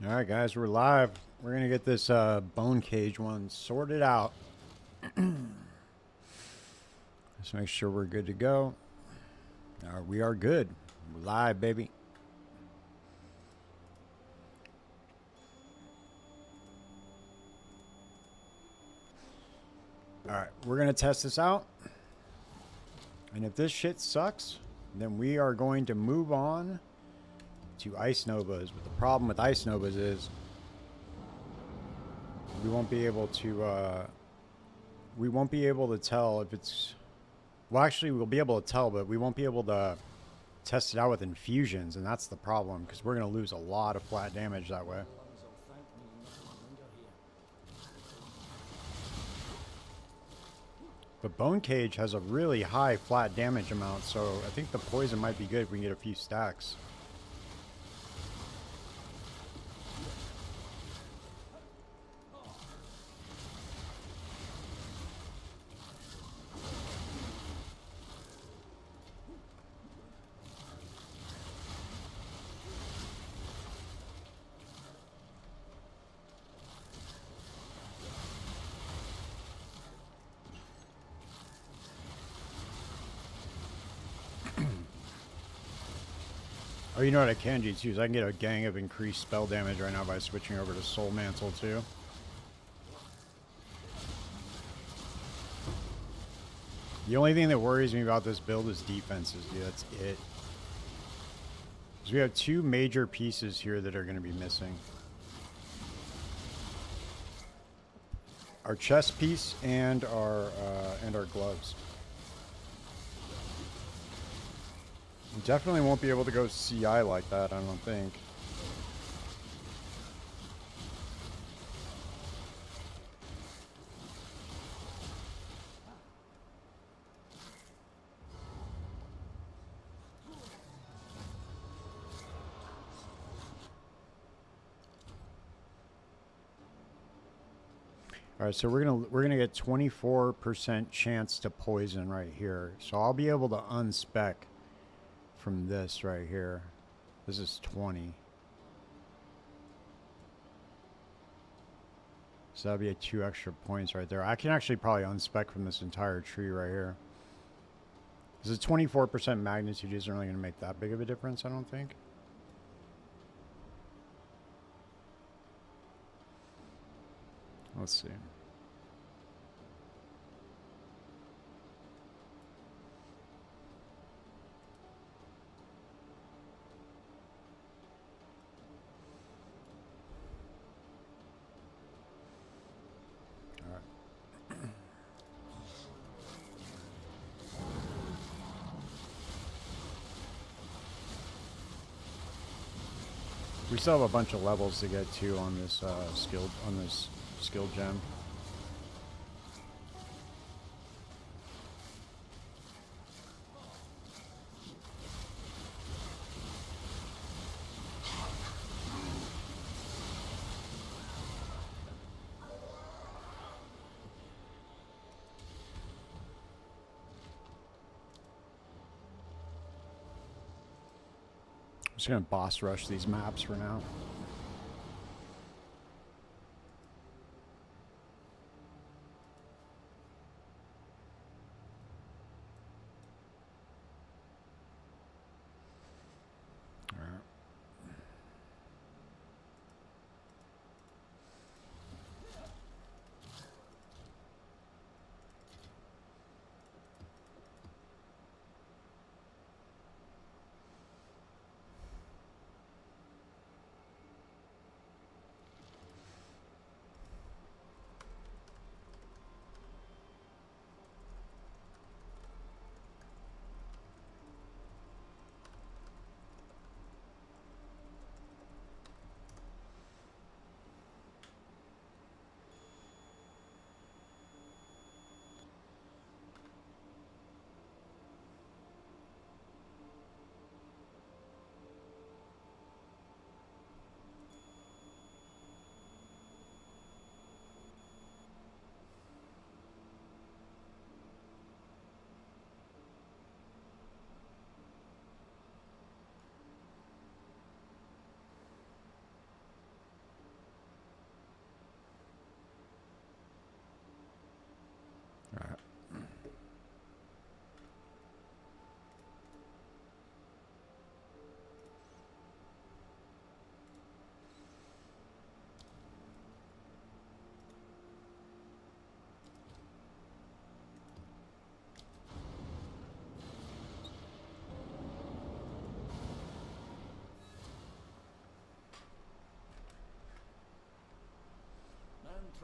All right, guys, we're live. We're going to get this bone cage one sorted out. Let's make sure we're good to go. We are good. We're live, baby. All right, we're going to test this out. And if this shit sucks, then we are going to move on to Ice Novas. But the problem with Ice Novas is we won't be able to tell if it's, well, actually we'll be able to tell, but we won't be able to test it out with infusions, and that's the problem, because we're going to lose a lot of flat damage that way. But Bone Cage has a really high flat damage amount, so I think the poison might be good if we can get a few stacks. Oh, you know what I can do too is I can get a gang of increased spell damage right now by switching over to Soul Mantle too. The only thing that worries me about this build is defenses, dude. That's it. Because we have two major pieces here that are going to be missing. Our chest piece and our gloves. We definitely won't be able to go CI like that, I don't think. All right, so we're gonna get 24% chance to poison right here. So I'll be able to unspec from this right here. This is 20. So that'll be 2 extra points right there. I can actually probably unspec from this entire tree right here. This is 24% magnitude isn't really going to make that big of a difference, I don't think. Let's see. We still have a bunch of levels to get to on this skill gem. I'm just gonna boss rush these maps for now.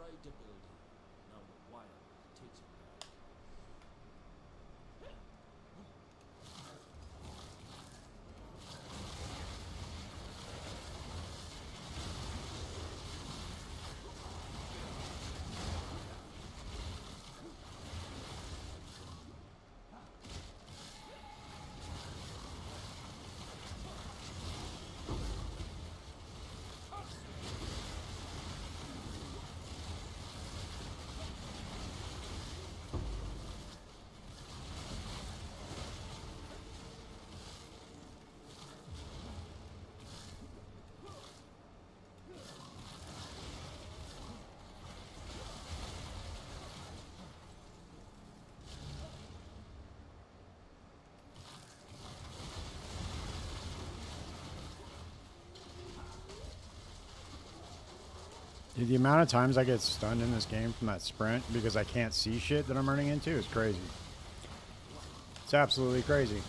tried to build it. Now the wild takes it back. Dude, the amount of times I get stunned in this game from that sprint because I can't see shit that I'm running into is crazy. It's absolutely crazy.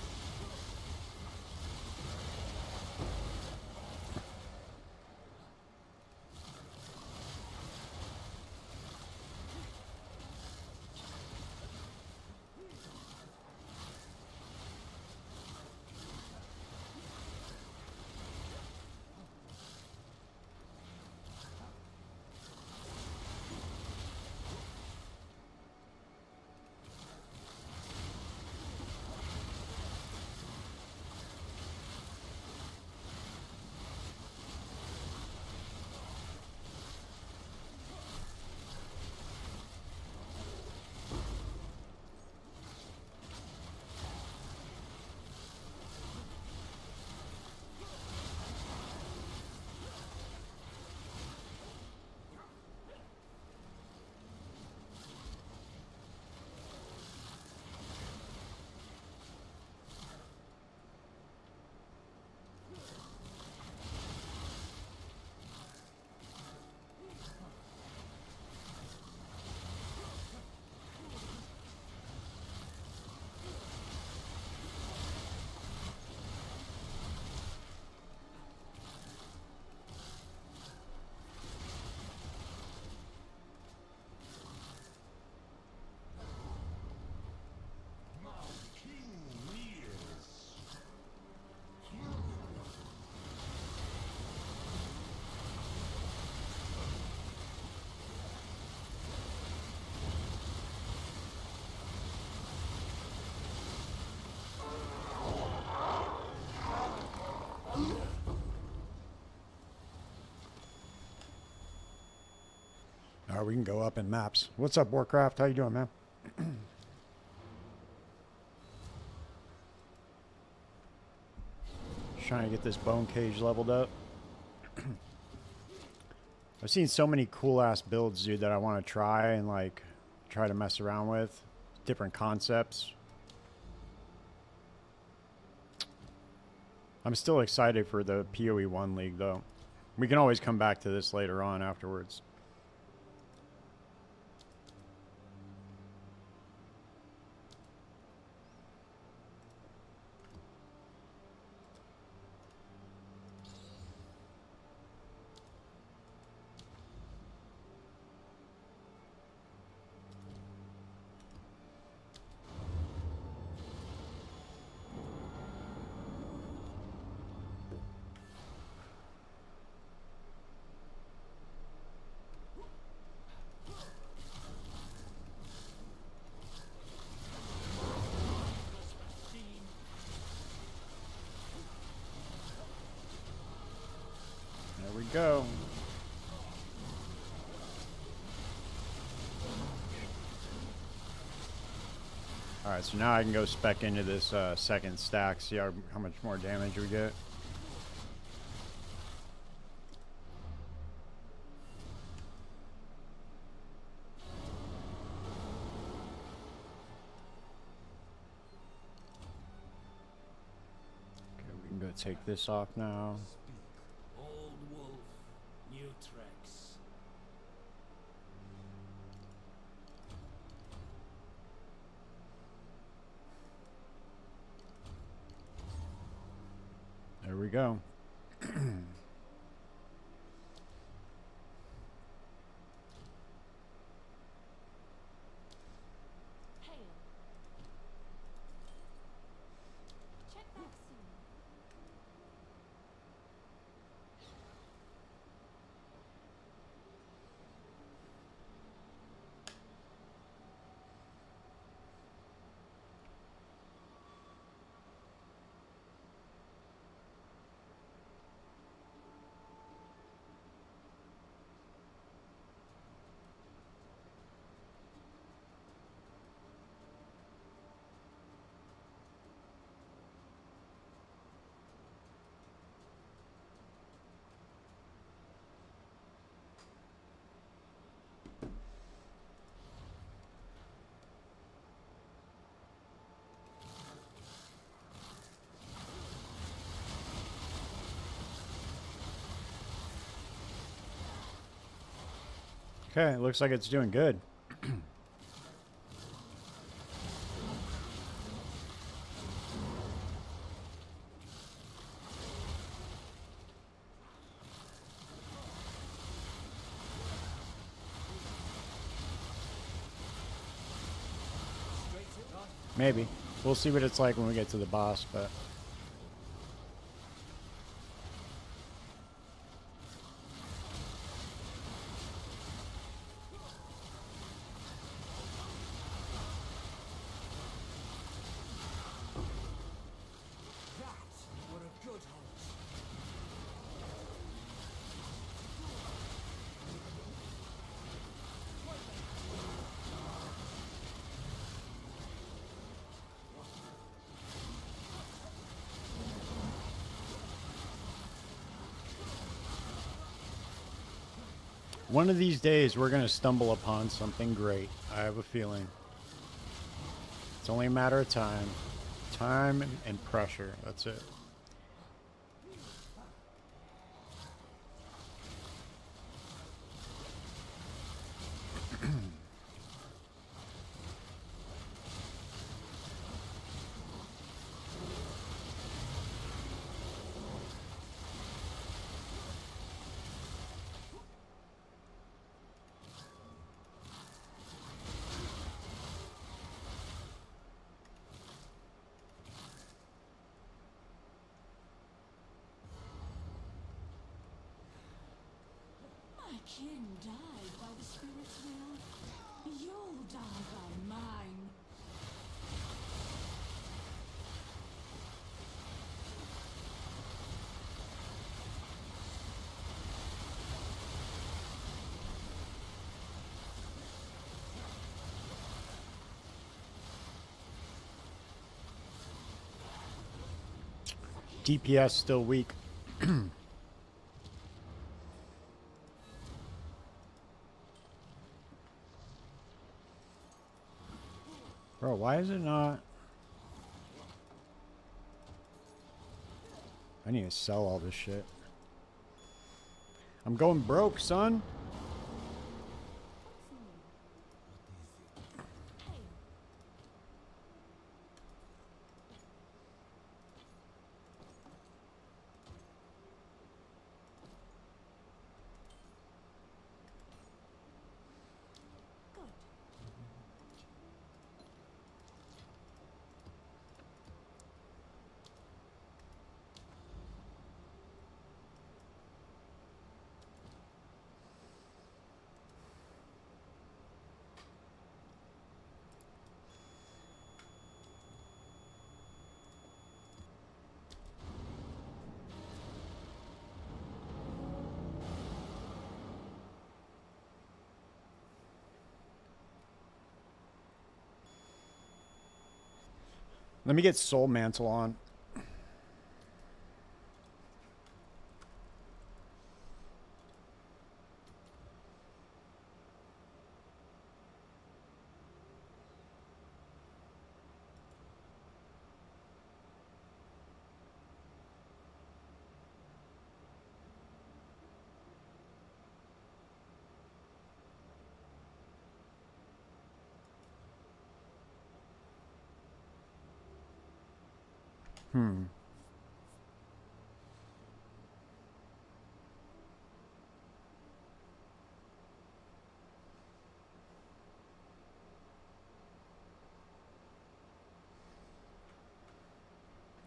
All right, we can go up in maps. What's up, Warcraft? How you doing, man? Just trying to get this bone cage leveled up. I've seen so many cool ass builds, dude, that I want to try and like try to mess around with. Different concepts. I'm still excited for the PoE 1 League, though. We can always come back to this later on afterwards. There we go. Alright, so now I can go spec into this second stack, see how much more damage we get. Okay, we can go take this off now. Old wolf, new tracks. There we go. Okay, it looks like it's doing good. Maybe. We'll see what it's like when we get to the boss, but... That were a good horse. One of these days, we're going to stumble upon something great. I have a feeling. It's only a matter of time. Time and pressure. That's it. My kin died by the spirit's will. You'll die by mine. DPS still weak. Bro, why is it not? I need to sell all this shit. I'm going broke, son. Let me get Soul Mantle on.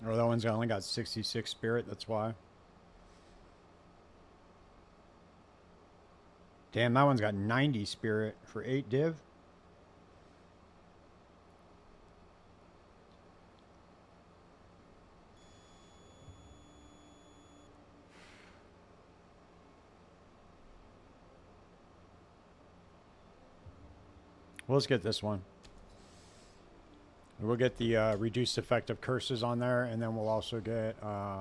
Oh, that one's only got 66 spirit, that's why. Damn, that one's got 90 spirit for 8 div. Well, let's get this one. We'll get the reduced effect of curses on there, and then we'll also get... So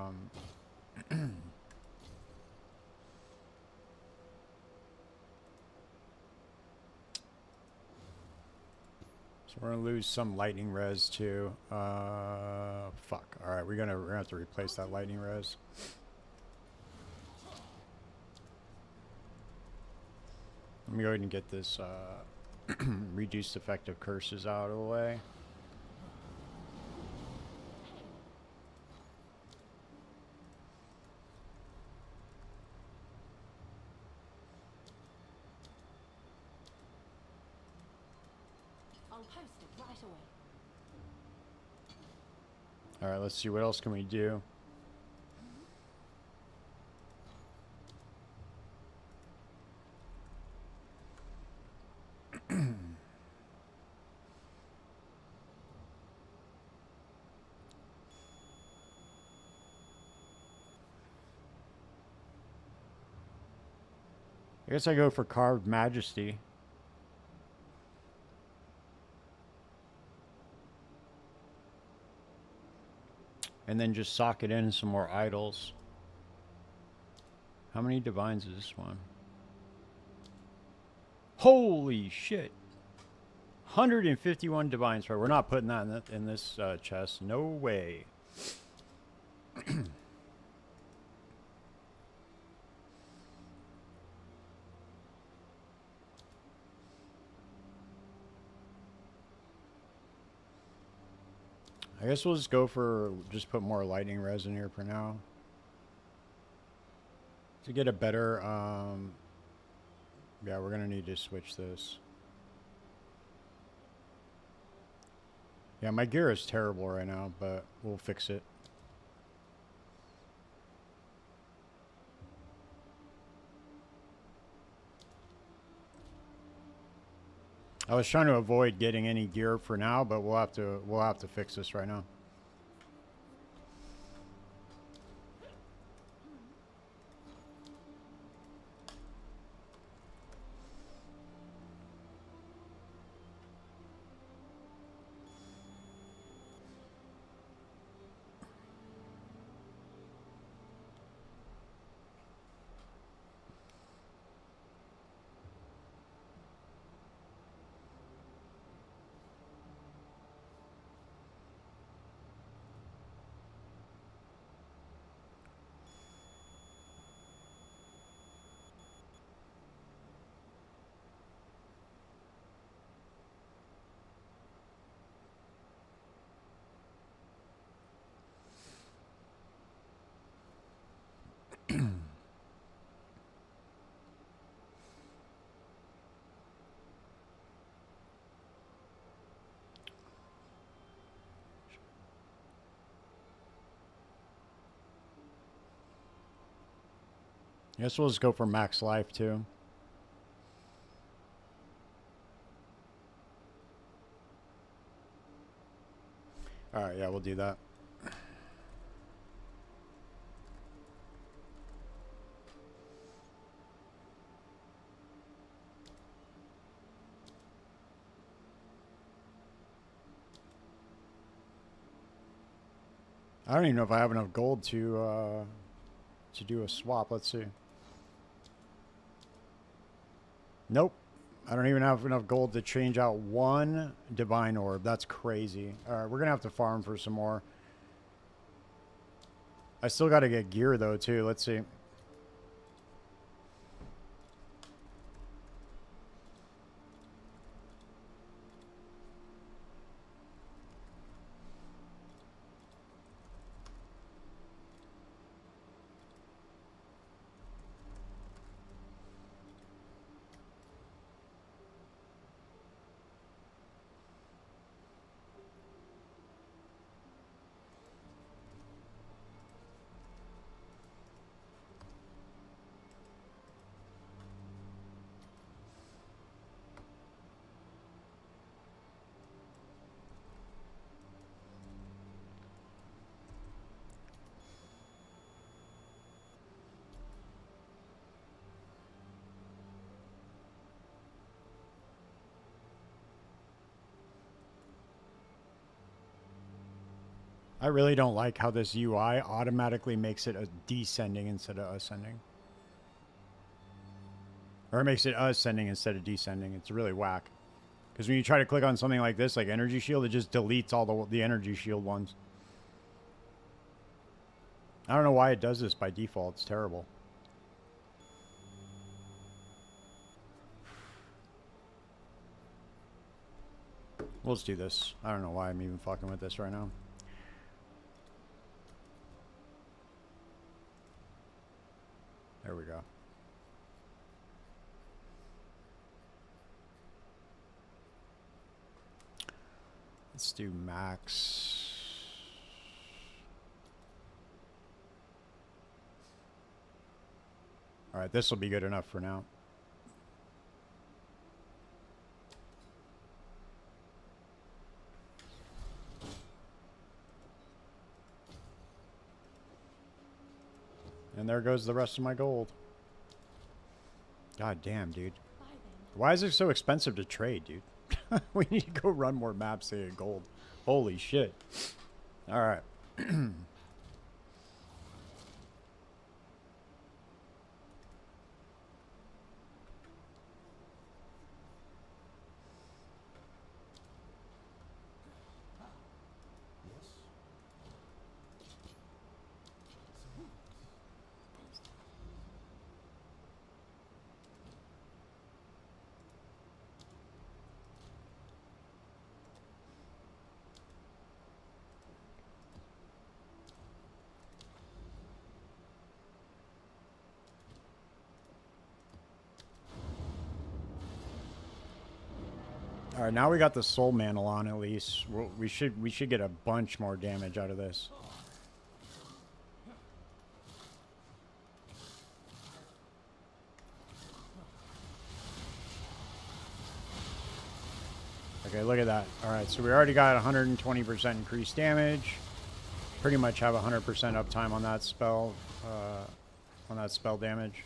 we're gonna lose some lightning res too. Fuck. All right, we're gonna have to replace that lightning res. Let me go ahead and get this reduced effective curses out of the way. I'll post it right away. Alright, let's see, what else can we do? I guess I go for Carved Majesty. And then just sock it in some more idols. How many divines is this one? Holy shit! 151 divines. We're not putting that in this chest. No way. I guess we'll just go for, just put more lightning res in here for now. To get a better, yeah, we're gonna need to switch this. Yeah, my gear is terrible right now, but we'll fix it. I was trying to avoid getting any gear for now, but we'll have to fix this right now. Guess we'll just go for max life too. Alright, yeah, we'll do that. I don't even know if I have enough gold to do a swap. Let's see. Nope. I don't even have enough gold to change out one divine orb. That's crazy. Alright, we're gonna have to farm for some more. I still gotta get gear though too. Let's see. I really don't like how this UI automatically makes it a descending instead of ascending. Or it makes it ascending instead of descending. It's really whack. Because when you try to click on something like this, like energy shield, it just deletes all the energy shield ones. I don't know why it does this by default. It's terrible. We'll just do this. I don't know why I'm even fucking with this right now. There we go. Let's do max. All right, this will be good enough for now. And there goes the rest of my gold. God damn, dude. Why is it so expensive to trade, dude? We need to go run more maps to get gold. Holy shit. All right. All right, now we got the soul mantle on at least. We should get a bunch more damage out of this. Okay, look at that. All right, so we already got 120% increased damage. Pretty much have 100% uptime on that spell damage.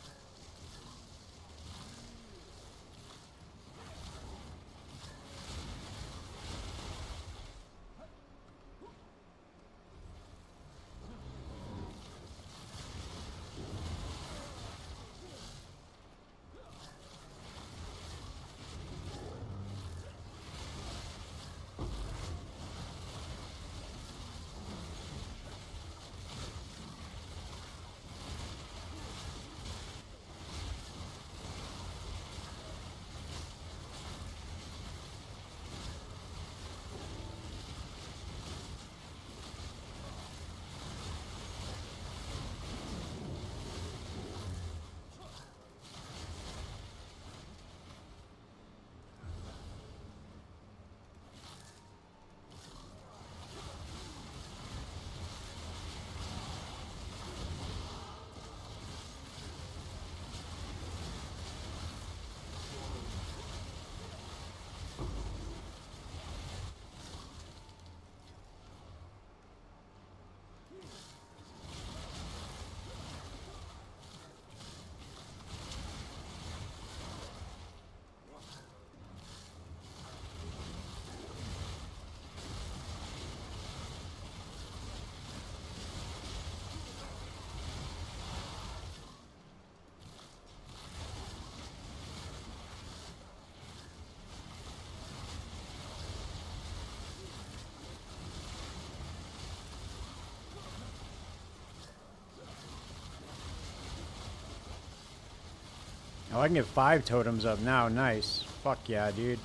Oh, I can get 5 totems up now. Nice. Fuck yeah, dude.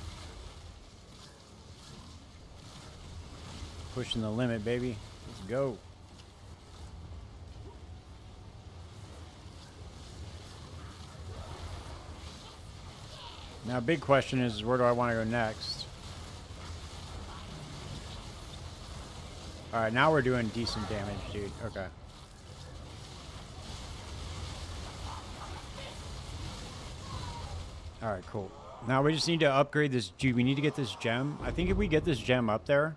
Pushing the limit, baby. Let's go. Now, big question is, where do I want to go next? Alright, now we're doing decent damage, dude. Okay. Alright, cool. Now we just need to upgrade this. Dude, we need to get this gem. I think if we get this gem up there,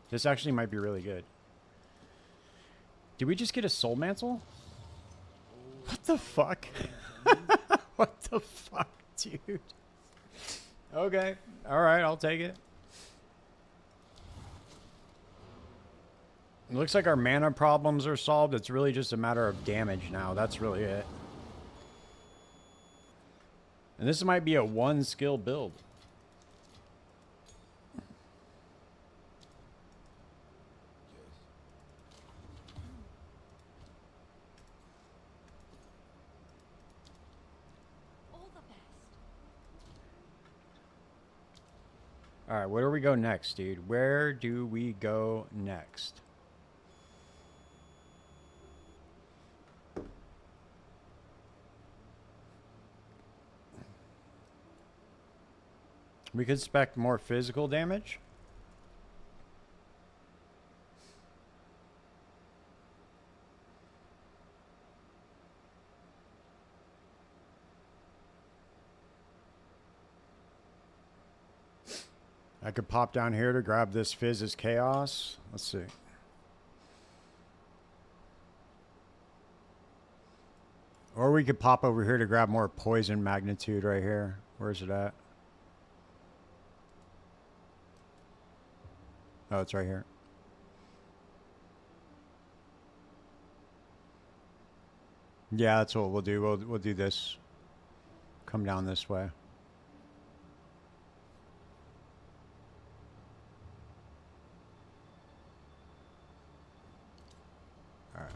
this actually might be really good. Did we just get a soul mantle? What the fuck? What the fuck, dude? Okay. Alright, I'll take it. It looks like our mana problems are solved. It's really just a matter of damage now. That's really it. And this might be a 1-skill build. All the best. All right, where do we go next, dude? Where do we go next? We could expect more physical damage. I could pop down here to grab this Fizz as Chaos. Let's see. Or we could pop over here to grab more Poison Magnitude right here. Where's it at? Oh, it's right here. Yeah, that's what we'll do. We'll do this. Come down this way. Alright.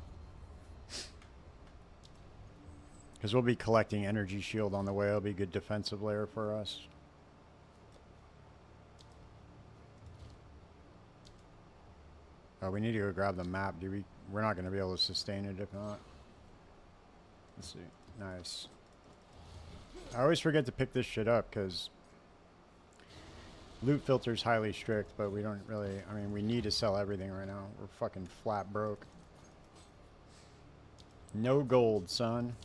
Because we'll be collecting Energy Shield on the way. It'll be a good defensive layer for us. Oh, we need to go grab the map. We're not going to be able to sustain it if not. Let's see. Nice. I always forget to pick this shit up because loot filter's highly strict, but we don't really... I mean, we need to sell everything right now. We're fucking flat broke. No gold, son.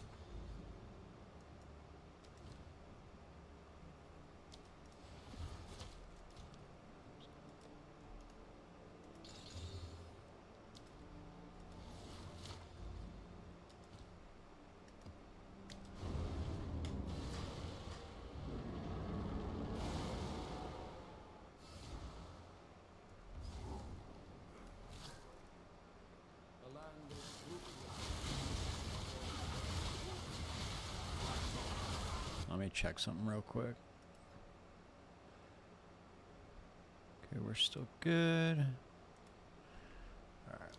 The land is Let me check something real quick. Okay, we're still good. Alright.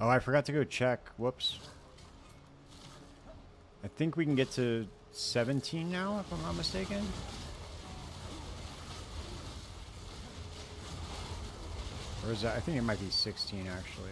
Oh, I forgot to go check. Whoops. I think we can get to 17 now, if I'm not mistaken. Or is that? I think it might be 16 actually.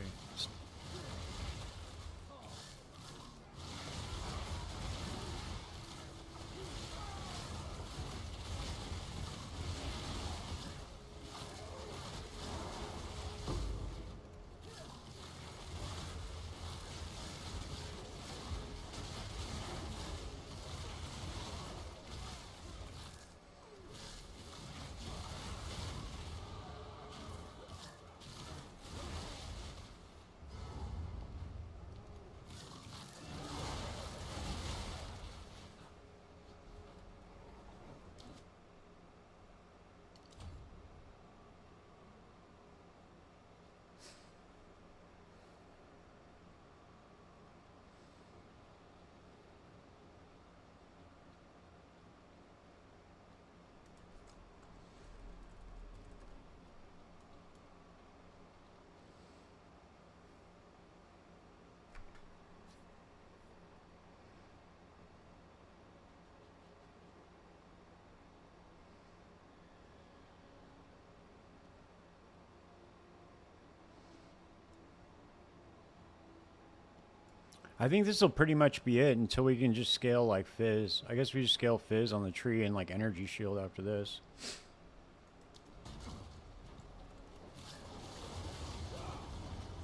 I think this will pretty much be it until we can just scale like Fizz. I guess we just scale Fizz on the tree and like Energy Shield after this.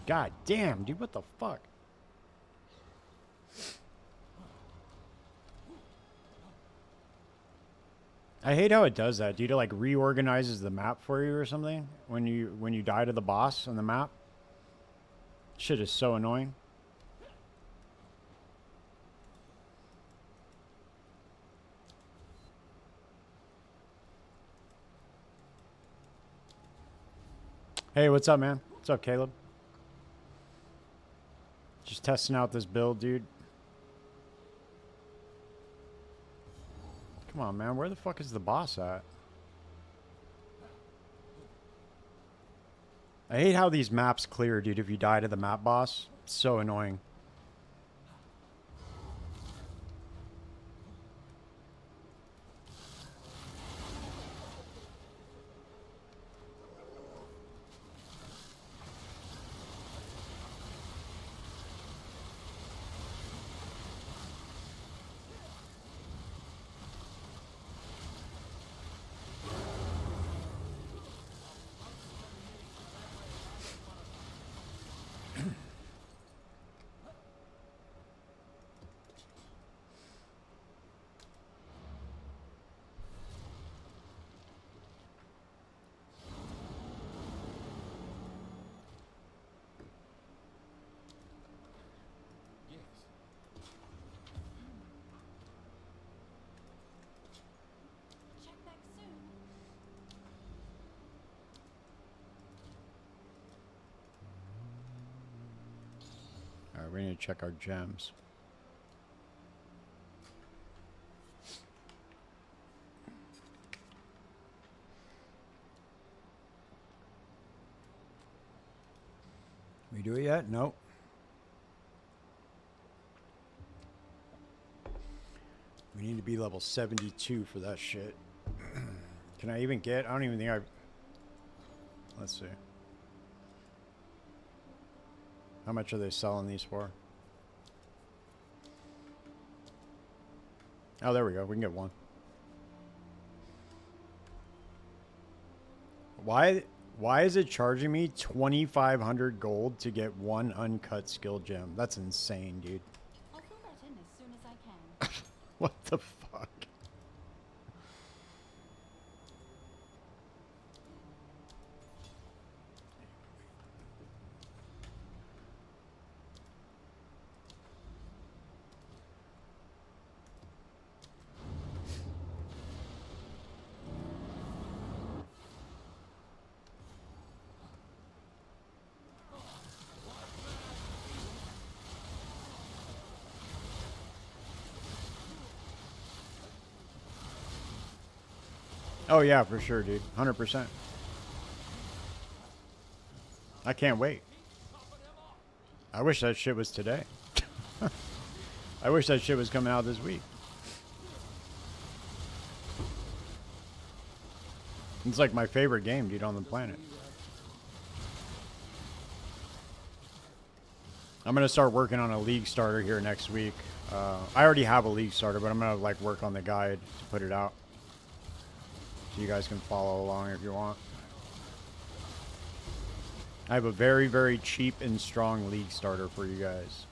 God damn, dude, what the fuck? I hate how it does that, dude. It like reorganizes the map for you or something when you die to the boss on the map. Shit is so annoying. Hey, what's up, man? What's up, Caleb? Just testing out this build, dude. Come on, man. Where the fuck is the boss at? I hate how these maps clear, dude, if you die to the map boss. It's so annoying. we need to check our gems. We do it yet? Nope. We need to be level 72 for that shit. Can I even get? I don't even think I... Let's see. How much are they selling these for? Oh, there we go. We can get one. Why is it charging me 2,500 gold to get one uncut skill gem? That's insane, dude. I'll fill that in as soon as I can. What the fuck? Oh yeah, for sure, dude. 100%. I can't wait. I wish that shit was today. I wish that shit was coming out this week. It's like my favorite game, dude, on the planet. I'm gonna start working on a league starter here next week. I already have a league starter, but I'm gonna like work on the guide to put it out. So you guys can follow along if you want. I have a very, very cheap and strong league starter for you guys.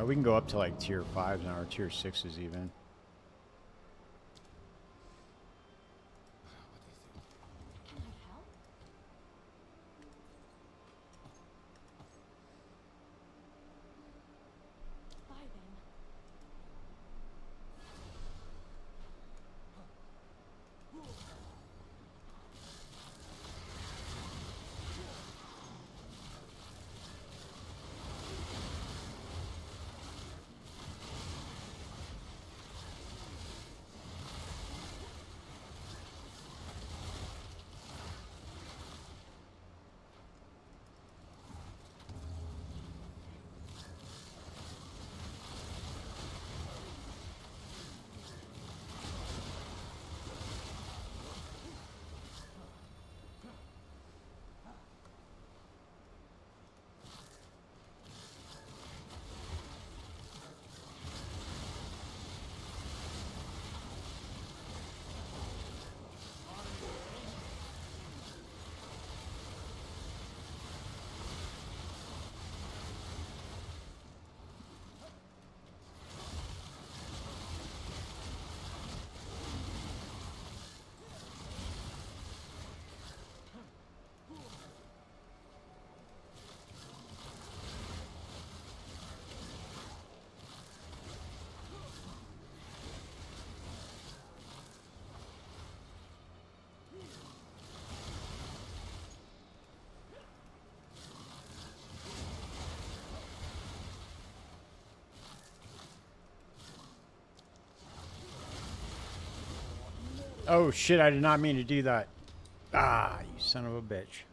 We can go up to like tier 5s now, or tier 6s even. Can I help? Bye then. Oh shit, I did not mean to do that. Ah, you son of a bitch.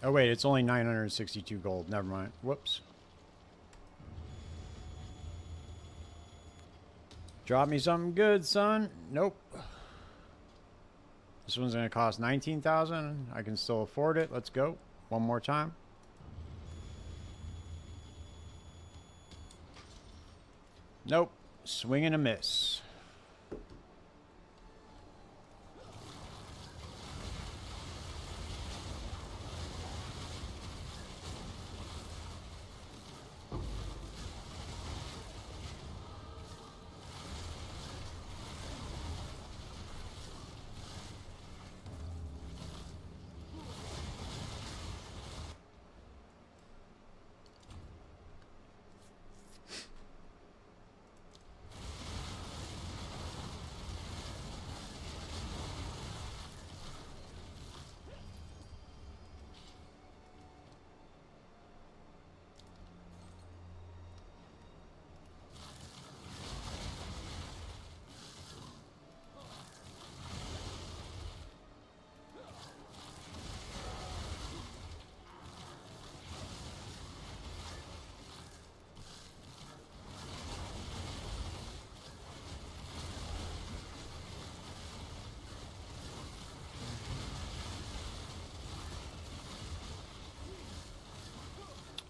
Oh wait, it's only 962 gold. Never mind. Whoops. Drop me something good, son. Nope. This one's gonna cost 19,000. I can still afford it. Let's go. One more time. Nope. Swing and a miss.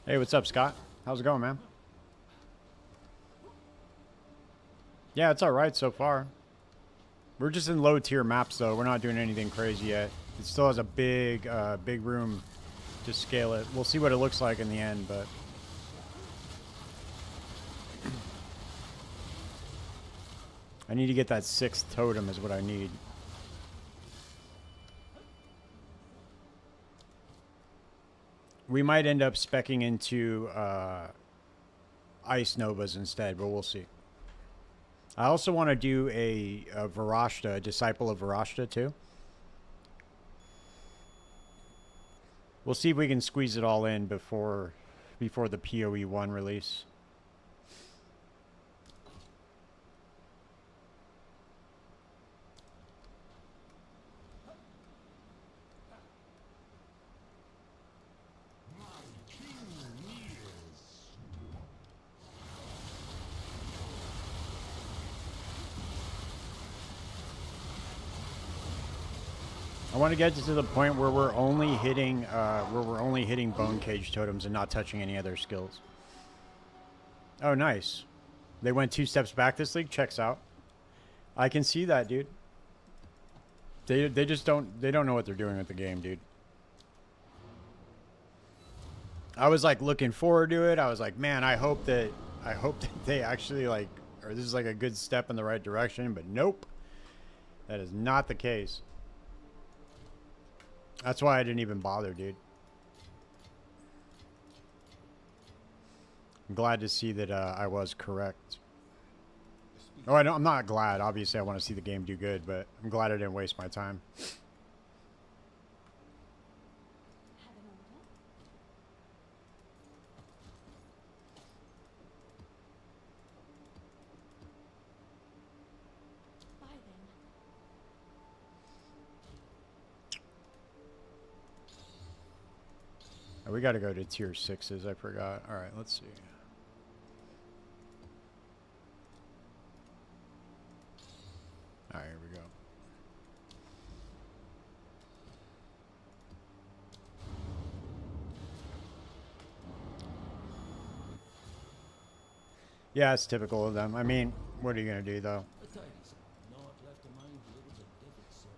Hey, what's up, Scott? How's it going, man? Yeah, it's alright so far. We're just in low tier maps, though. We're not doing anything crazy yet. It still has a big room to scale it. We'll see what it looks like in the end, but... I need to get that 6th totem is what I need. We might end up speccing into Ice Novas instead, but we'll see. I also want to do a Varashta, a Disciple of Varashta too. We'll see if we can squeeze it all in before the PoE 1 release. I want to get to the point where we're only hitting bone cage totems and not touching any other skills. Oh, nice. They went 2 steps back this league. Checks out. I can see that, dude. They just don't know what they're doing with the game, dude. I was like looking forward to it. I was like, man, I hope that they actually like, or this is like a good step in the right direction. But nope, that is not the case. That's why I didn't even bother, dude. I'm glad to see that I was correct. Oh, I'm not glad. Obviously, I want to see the game do good, but I'm glad I didn't waste my time. Oh, we got to go to tier 6s. I forgot. All right, let's see. All right, here we go. Yeah, it's typical of them. I mean, what are you going to do, though? A tidy son. Naught left to mind the little devil's soul.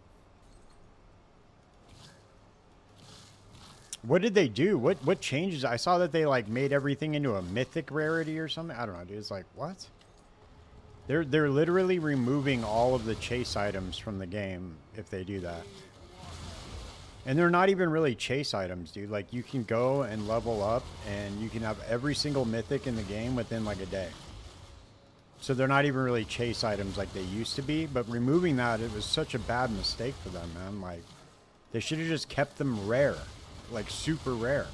What did they do? What changes? I saw that they like made everything into a mythic rarity or something. I don't know, dude. It's like, what? They're literally removing all of the chase items from the game if they do that. And they're not even really chase items, dude. Like, you can go and level up and you can have every single mythic in the game within like a day. So they're not even really chase items like they used to be, but removing that, it was such a bad mistake for them, man. Like, they should have just kept them rare. Like, super rare.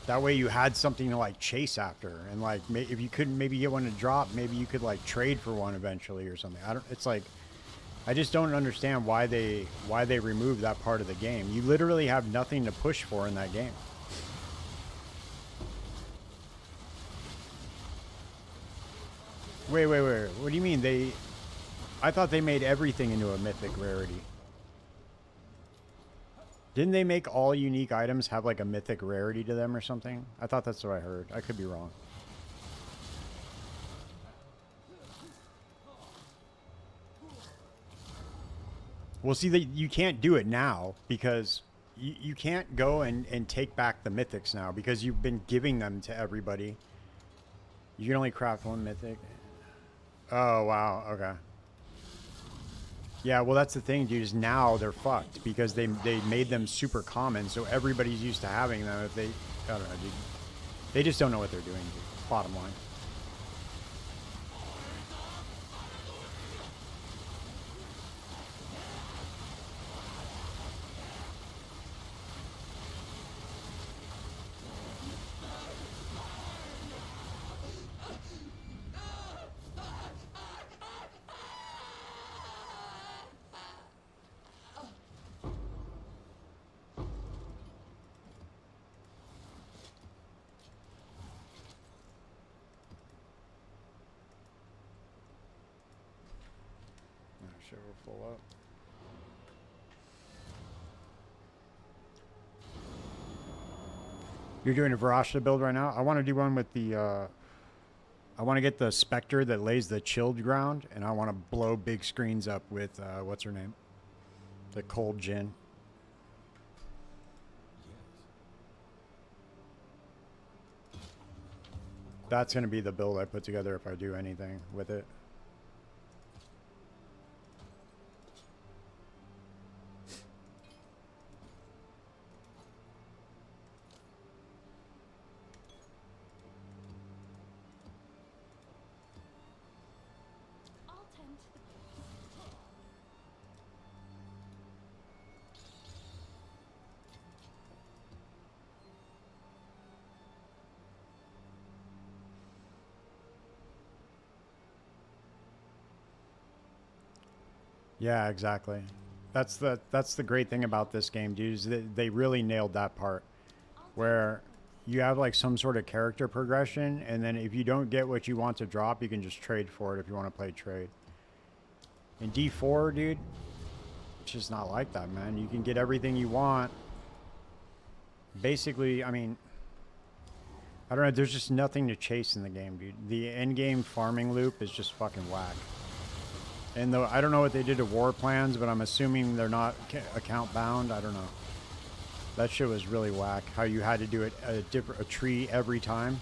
That way you had something to like chase after, and like if you couldn't maybe get one to drop, maybe you could like trade for one eventually or something. It's like I just don't understand why they removed that part of the game. You literally have nothing to push for in that game. Wait. What do you mean they? I thought they made everything into a mythic rarity. Didn't they make all unique items have like a mythic rarity to them or something? I thought that's what I heard. I could be wrong. Well, see, you can't do it now because you can't go and take back the mythics now because you've been giving them to everybody. You can only craft one mythic. Oh, wow. Okay. Yeah, well, that's the thing, dude, is now they're fucked because they made them super common, so everybody's used to having them. If they, I don't know, dude. They just don't know what they're doing, dude. Bottom line. Sure, we're full up. You're doing a Varashta build right now? I want to do one with the, I want to get the Spectre that lays the chilled ground, and I want to blow big screens up with, what's her name? The Cold Gin. That's going to be the build I put together if I do anything with it. I'll tend to the Yeah, exactly. That's the great thing about this game, dude, is that they really nailed that part where you have like some sort of character progression, and then if you don't get what you want to drop, you can just trade for it if you want to play trade. In D4, dude, it's just not like that, man. You can get everything you want. Basically, I mean, I don't know, there's just nothing to chase in the game, dude. The end game farming loop is just fucking whack. And though I don't know what they did to war plans, but I'm assuming they're not account bound. I don't know. That shit was really whack. How you had to do it a tree every time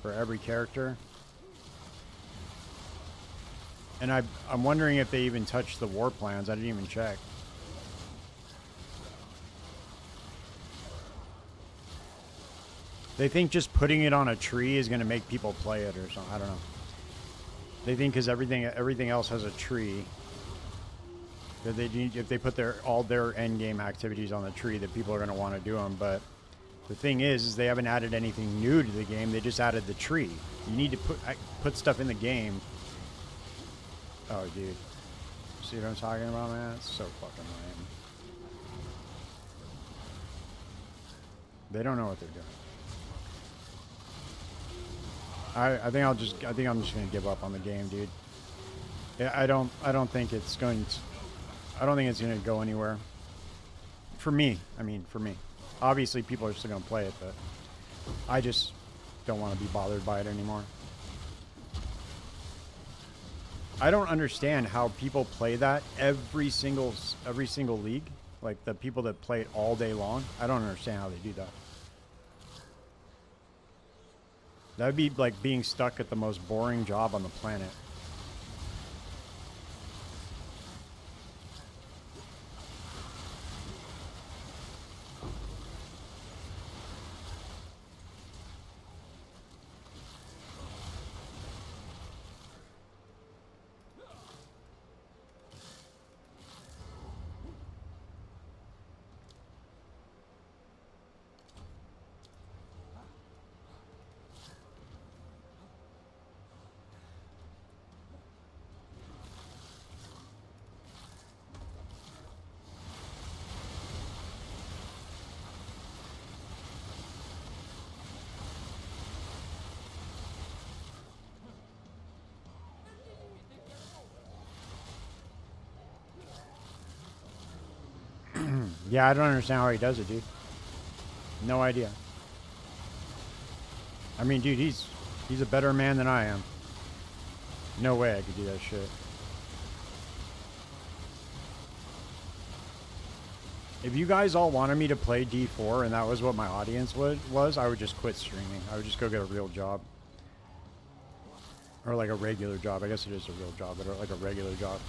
for every character. And I'm wondering if they even touched the war plans. I didn't even check. They think just putting it on a tree is going to make people play it or something. I don't know. They think because everything else has a tree, that if they put all their end game activities on the tree, that people are going to want to do them. But the thing is they haven't added anything new to the game. They just added the tree. You need to put stuff in the game. Oh, dude, see what I'm talking about, man? It's so fucking lame. They don't know what they're doing. I think I'm just gonna give up on the game, dude. Yeah, I don't think it's going to, I don't think it's gonna go anywhere. For me, for me. Obviously people are still gonna play it, but I just don't want to be bothered by it anymore. I don't understand how people play that every single league. Like the people that play it all day long. I don't understand how they do that. That would be like being stuck at the most boring job on the planet. Yeah, I don't understand how he does it, dude. No idea. I mean, dude, he's a better man than I am. No way I could do that shit. If you guys all wanted me to play D4 and that was what my audience was, I would just quit streaming. I would just go get a real job. Or like a regular job. I guess it is a real job, but like a regular job.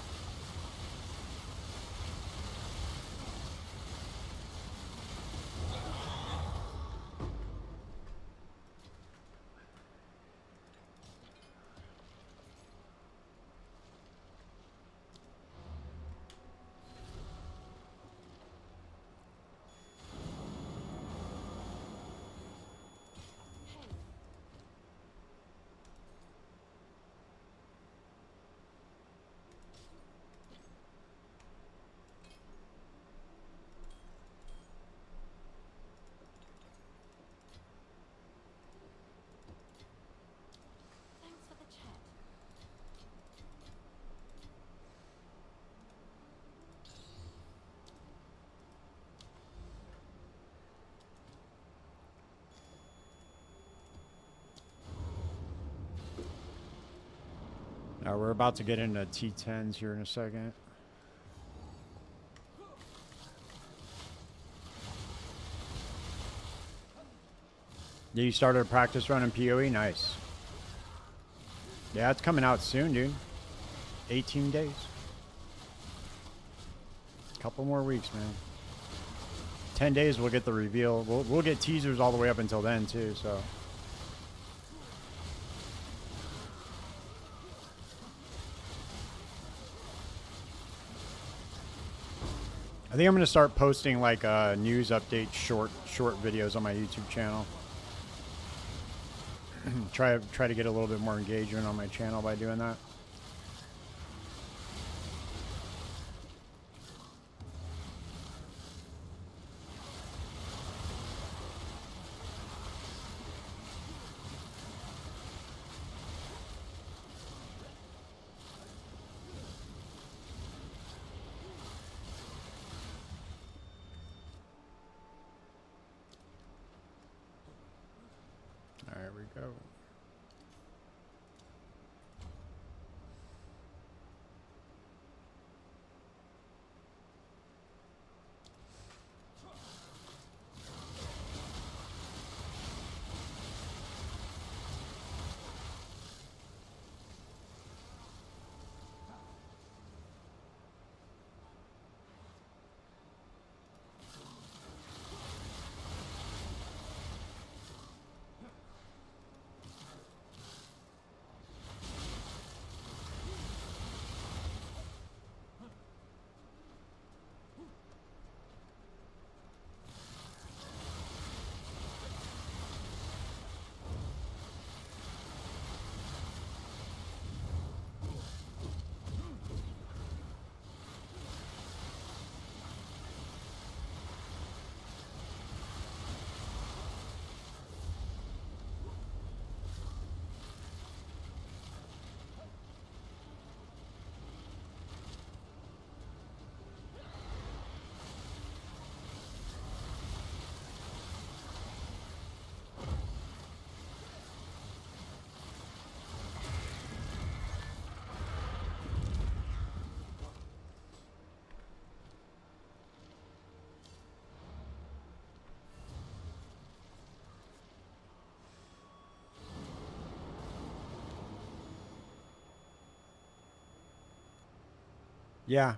Thanks for the chat. Now we're about to get into T10s here in a second. Yeah, you started a practice run in PoE? Nice. Yeah, it's coming out soon, dude. 18 days. Couple more weeks, man. 10 days we'll get the reveal. We'll get teasers all the way up until then too, so. I think I'm gonna start posting like news update short videos on my YouTube channel. try to get a little bit more engagement on my channel by doing that. There we go. Yeah,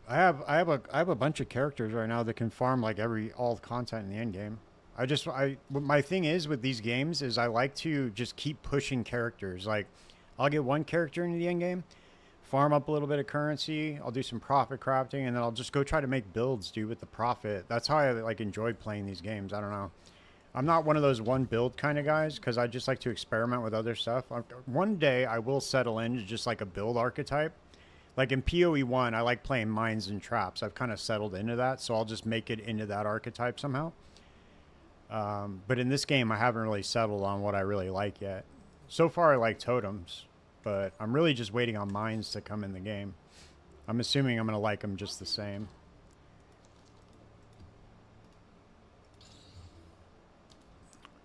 I have a bunch of characters right now that can farm like all the content in the end game. My thing is with these games is I like to just keep pushing characters. Like I'll get one character into the end game, farm up a little bit of currency, I'll do some profit crafting, and then I'll just go try to make builds, dude, with the profit. That's how I like enjoyed playing these games. I don't know. I'm not one of those one build kind of guys because I just like to experiment with other stuff. One day I will settle into just like a build archetype. Like in PoE 1, I like playing mines and traps. I've kind of settled into that, so I'll just make it into that archetype somehow. But in this game, I haven't really settled on what I really like yet. So far, I like totems, but I'm really just waiting on mines to come in the game. I'm assuming I'm going to like them just the same.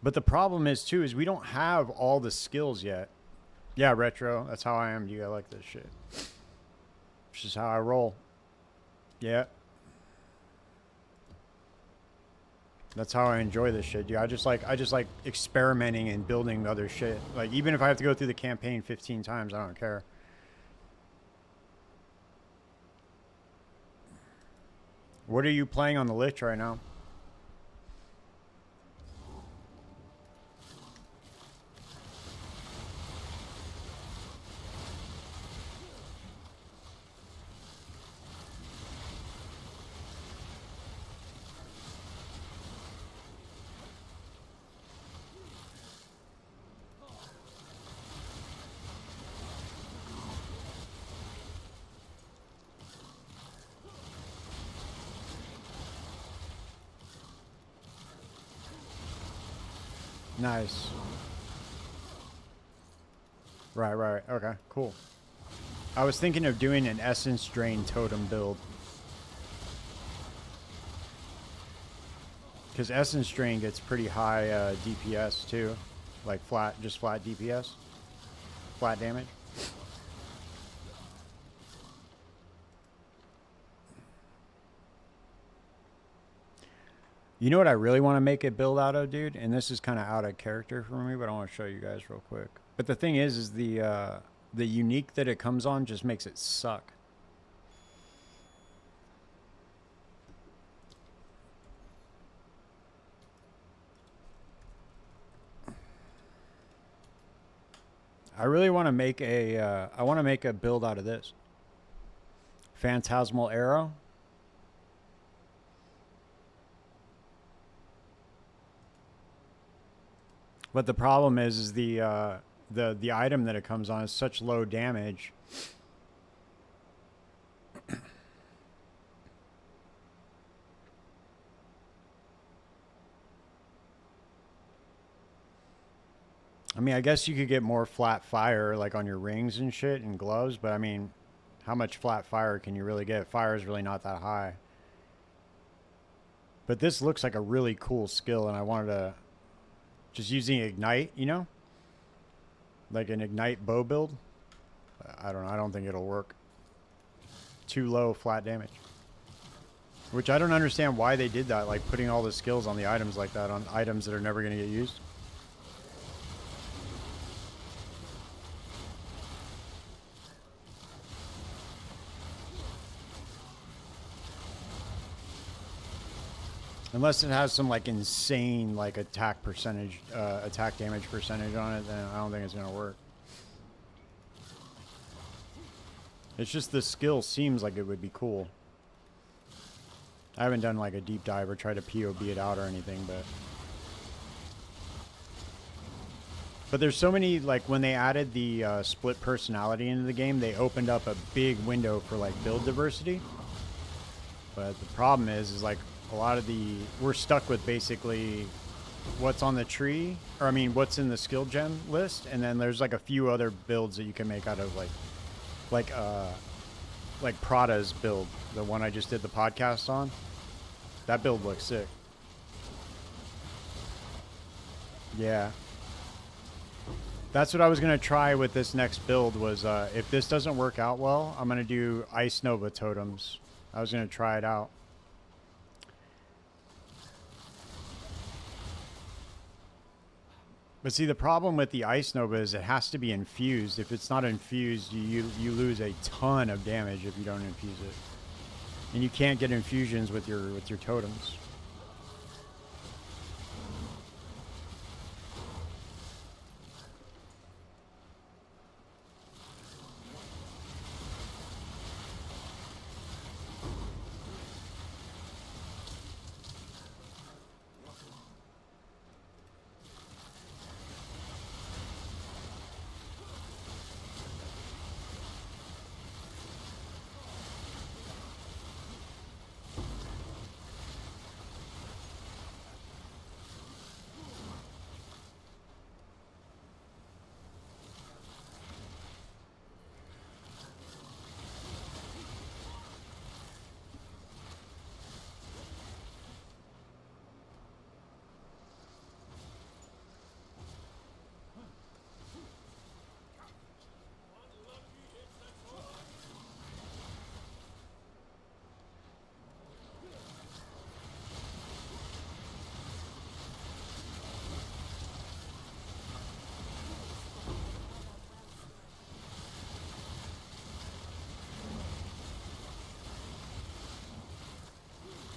But the problem is too is we don't have all the skills yet. Yeah, retro. That's how I am. You like this shit. It's just how I roll. Yeah. That's how I enjoy this shit, dude. I just like experimenting and building other shit. Like even if I have to go through the campaign 15 times, I don't care. What are you playing on the Lich right now? Nice. Right. Okay, cool. I was thinking of doing an Essence Drain Totem build. Because Essence Drain gets pretty high DPS too. Like just flat DPS. Flat damage. You know what I really want to make it build out of, dude? And this is kind of out of character for me, but I want to show you guys real quick. But the thing is the unique that it comes on just makes it suck. I really want to make a I want to make a build out of this. Phantasmal Arrow. But the problem is the item that it comes on is such low damage. I mean, I guess you could get more flat fire like on your rings and shit and gloves, but I mean, how much flat fire can you really get? Fire is really not that high. But this looks like a really cool skill, and I wanted to just using Ignite, you know? Like an Ignite bow build. I don't know. I don't think it'll work. Too low flat damage. Which I don't understand why they did that, like putting all the skills on the items like that, on items that are never going to get used. Unless it has some like insane like attack percentage, attack damage percentage on it, then I don't think it's gonna work. It's just the skill seems like it would be cool. I haven't done like a deep dive or tried to POB it out or anything, but there's so many, like when they added the split personality into the game, they opened up a big window for like build diversity. But the problem is like a lot of we're stuck with basically what's on the tree, or I mean what's in the skill gem list, and then there's like a few other builds that you can make out of like Prada's build, the one I just did the podcast on. That build looks sick. Yeah. That's what I was going to try with this next build was if this doesn't work out well, I'm going to do Ice Nova Totems. I was going to try it out. But see, the problem with the Ice Nova is it has to be infused. If it's not infused, you lose a ton of damage if you don't infuse it. And you can't get infusions with your totems.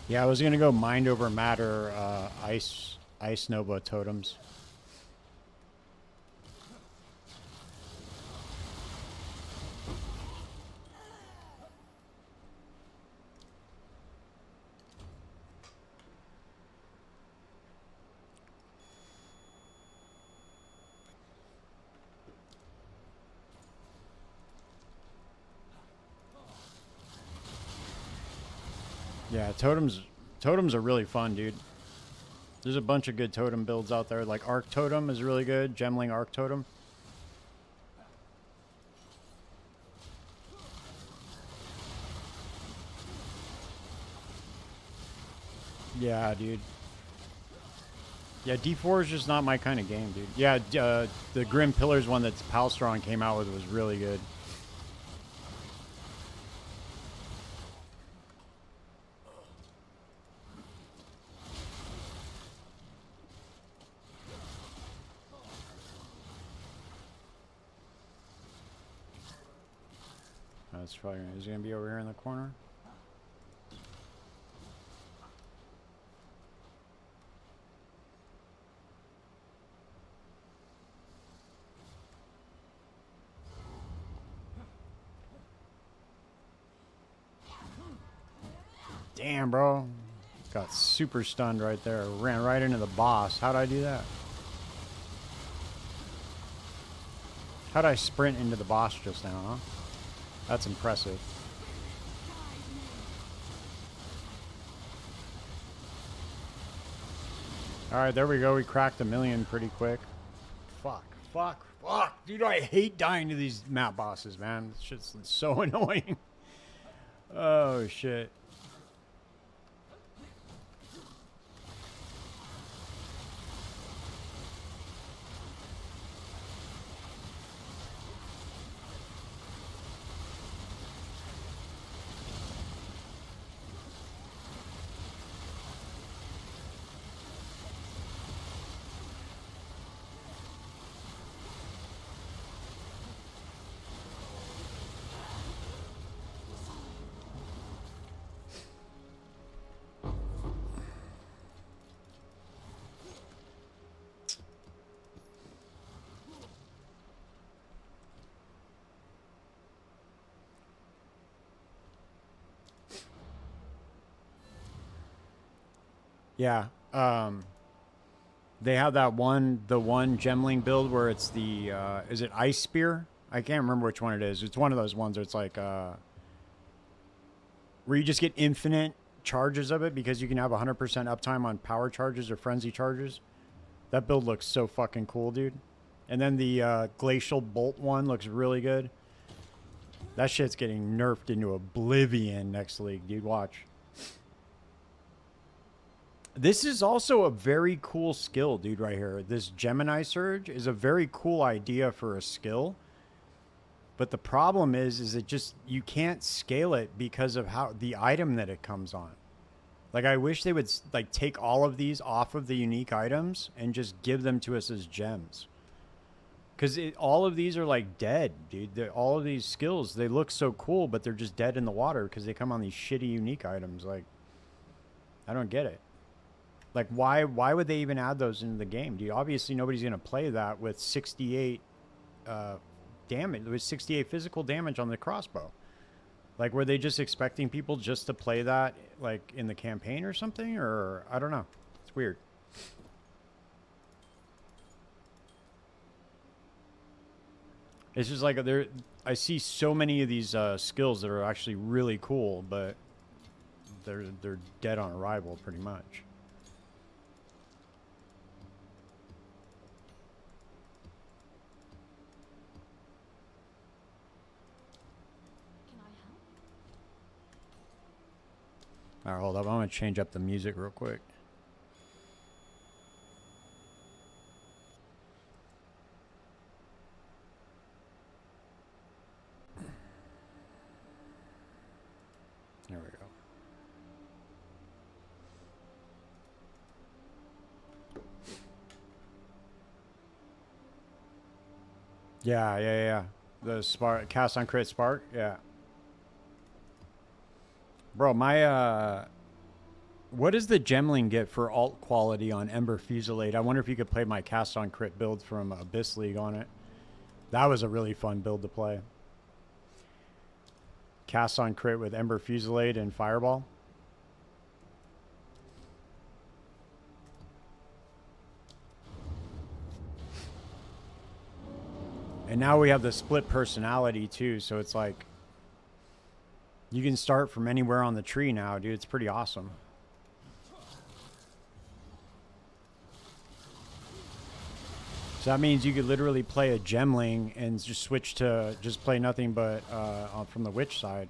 Yeah, I was gonna go mind over matter, ice nova totems. Yeah, totems are really fun, dude. There's a bunch of good totem builds out there. Like Arc Totem is really good. Gemling Arc Totem. Yeah, dude. Yeah, D4 is just not my kind of game, dude. Yeah, the Grim Pillars one that Palstron came out with was really good. That's probably is he gonna be over here in the corner. Damn, bro. Got super stunned right there. Ran right into the boss. How'd I do that? How'd I sprint into the boss just now, huh? That's impressive. Alright, there we go. We cracked 1,000,000 pretty quick. Fuck. Dude, I hate dying to these map bosses, man. This shit's so annoying. Oh, shit. Yeah. They have that one, the one Gemling build where it's the, is it Ice Spear? I can't remember which one it is. It's one of those ones where it's like, where you just get infinite charges of it because you can have 100% uptime on power charges or frenzy charges. That build looks so fucking cool, dude. And then the Glacial Bolt one looks really good. That shit's getting nerfed into oblivion next league, dude. Watch. This is also a very cool skill, dude, right here. This Gemini Surge is a very cool idea for a skill. But the problem is it just, you can't scale it because of how the item that it comes on. Like, I wish they would, like, take all of these off of the unique items and just give them to us as gems. Because all of these are, like, dead, dude. All of these skills, they look so cool, but they're just dead in the water because they come on these shitty unique items. Like, I don't get it. Like, why would they even add those into the game? Dude, obviously nobody's going to play that with 68 damage, with 68 physical damage on the crossbow. Like, were they just expecting people just to play that, like, in the campaign or something? Or, I don't know. It's weird. It's just like, I see so many of these skills that are actually really cool, but they're dead on arrival pretty much. All right, hold up. I'm going to change up the music real quick. There we go. Yeah. The spark, cast on crit spark. Yeah. Bro, my What does the Gemling get for alt quality on Ember Fusillade? I wonder if you could play my cast on crit build from Abyss League on it. That was a really fun build to play. Cast on crit with Ember Fusillade and Fireball. And now we have the split personality too, so it's like you can start from anywhere on the tree now, dude. It's pretty awesome. So that means you could literally play a Gemling and just switch to just play nothing but from the Witch side.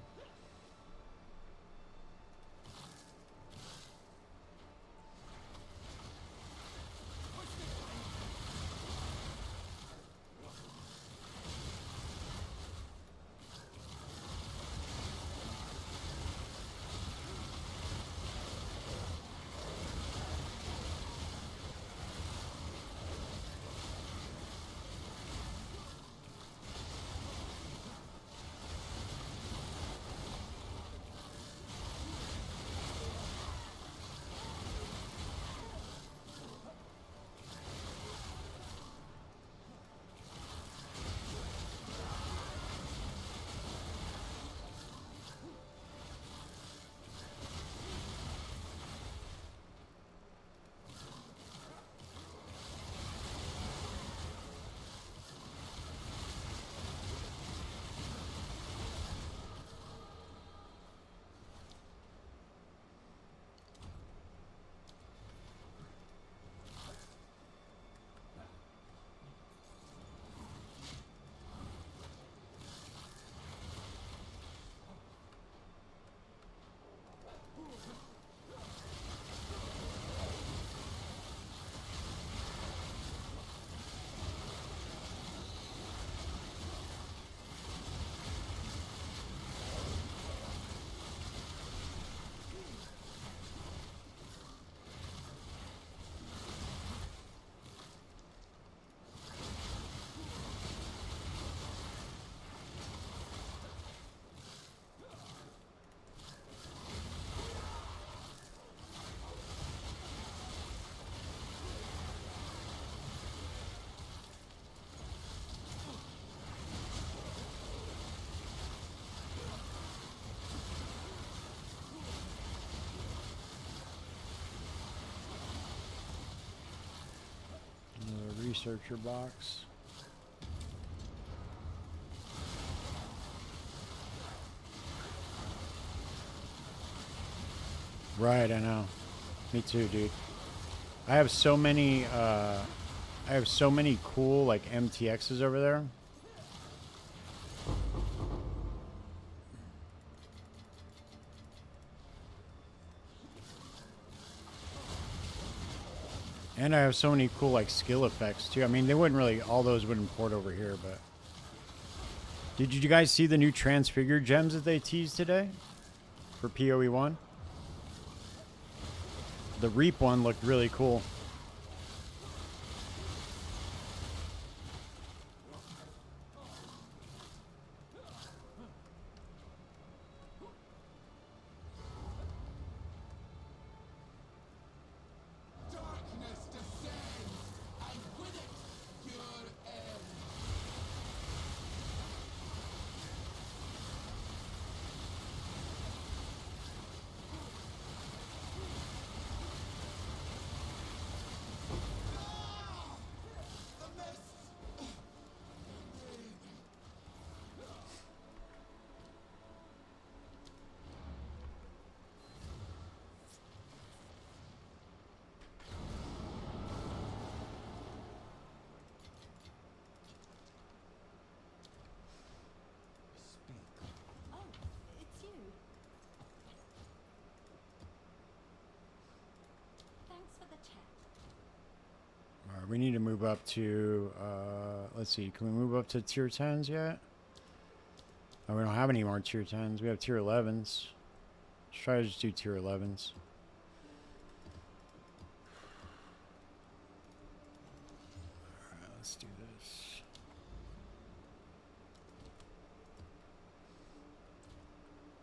Researcher box. Right, I know. Me too, dude. I have so many cool like MTXs over there. And I have so many cool like skill effects too. I mean, they wouldn't really, all those wouldn't port over here, but. Did you guys see the new transfigured gems that they teased today for PoE 1? The Reap one looked really cool. Oh, it's you. Thanks for the chat. All right, we need to move up to, let's see, can we move up to tier 10s yet? Oh, we don't have any more tier 10s. We have tier 11s. Let's try to just do tier 11s. All right, let's do this.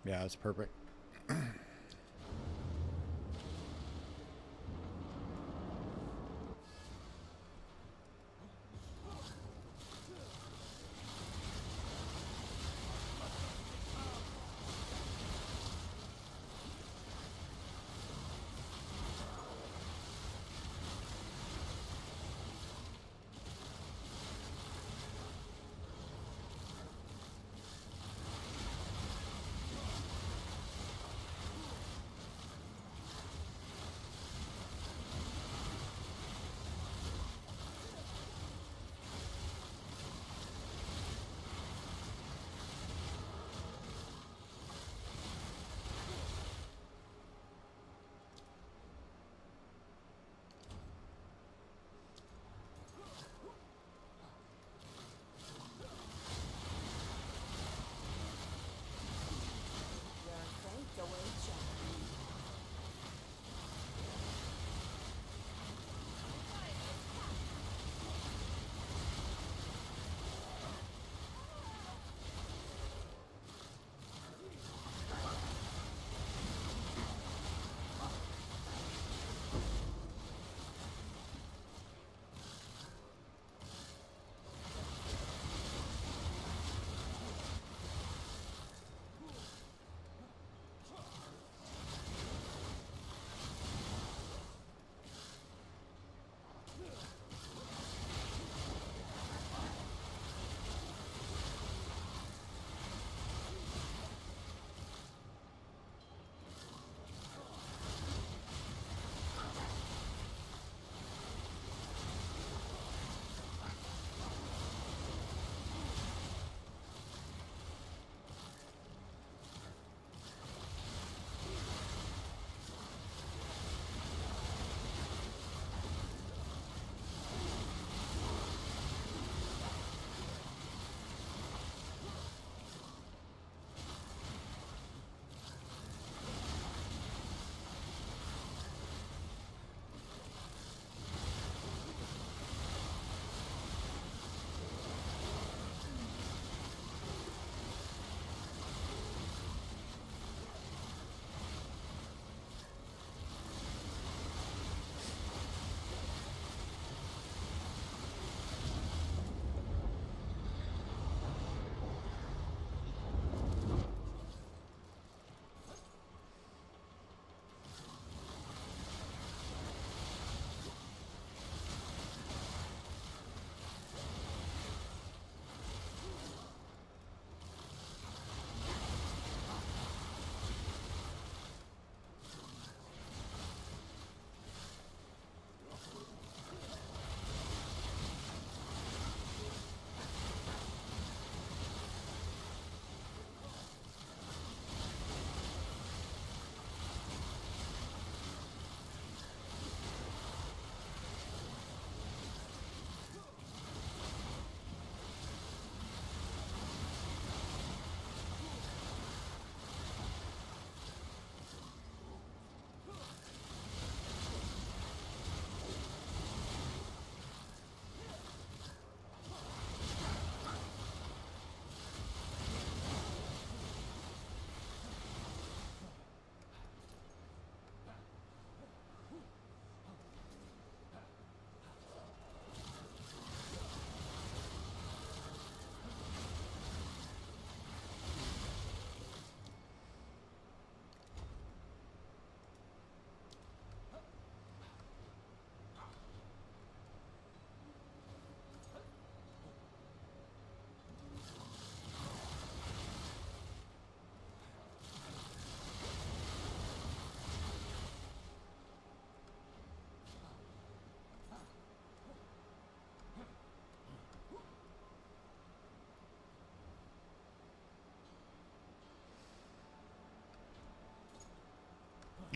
Yeah, that's perfect.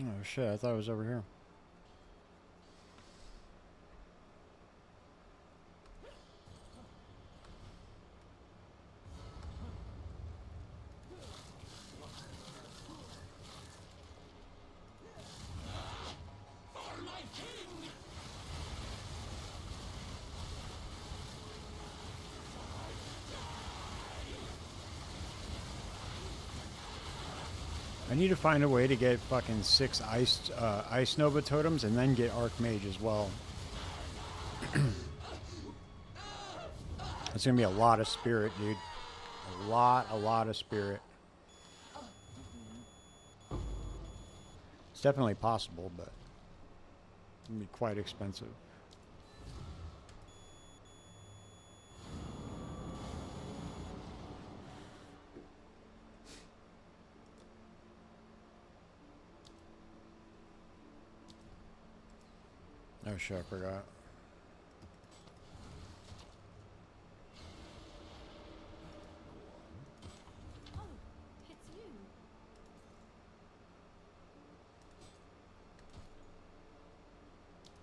Oh shit, I thought it was over here. I need to find a way to get fucking 6 Ice Nova totems and then get Archmage as well. It's gonna be a lot of spirit, dude. A lot of spirit. It's definitely possible, but it's gonna be quite expensive. Oh shit, I forgot. Oh, it's you.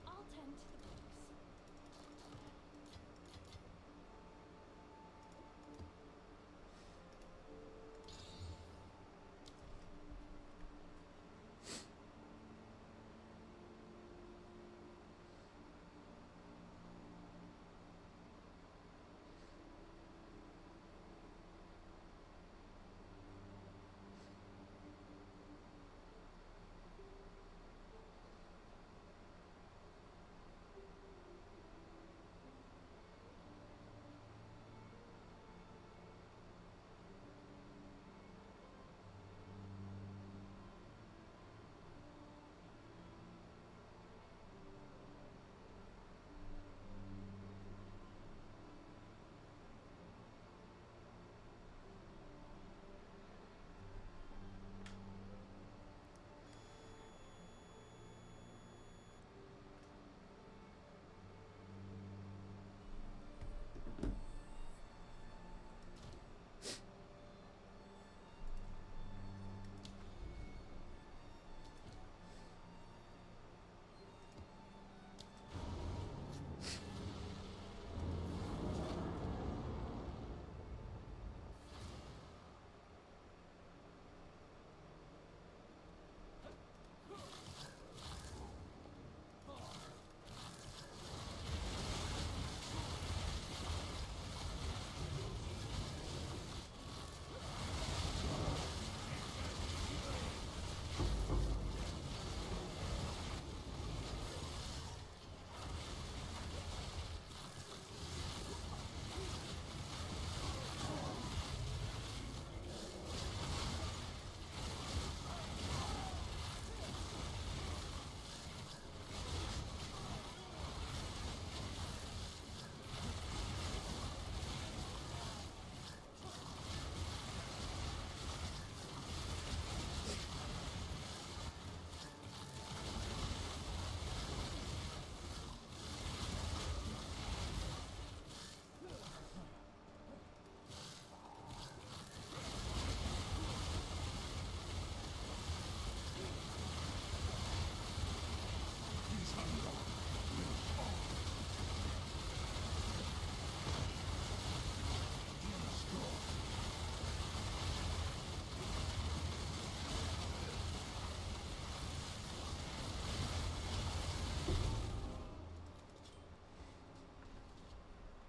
I'll tend to the books.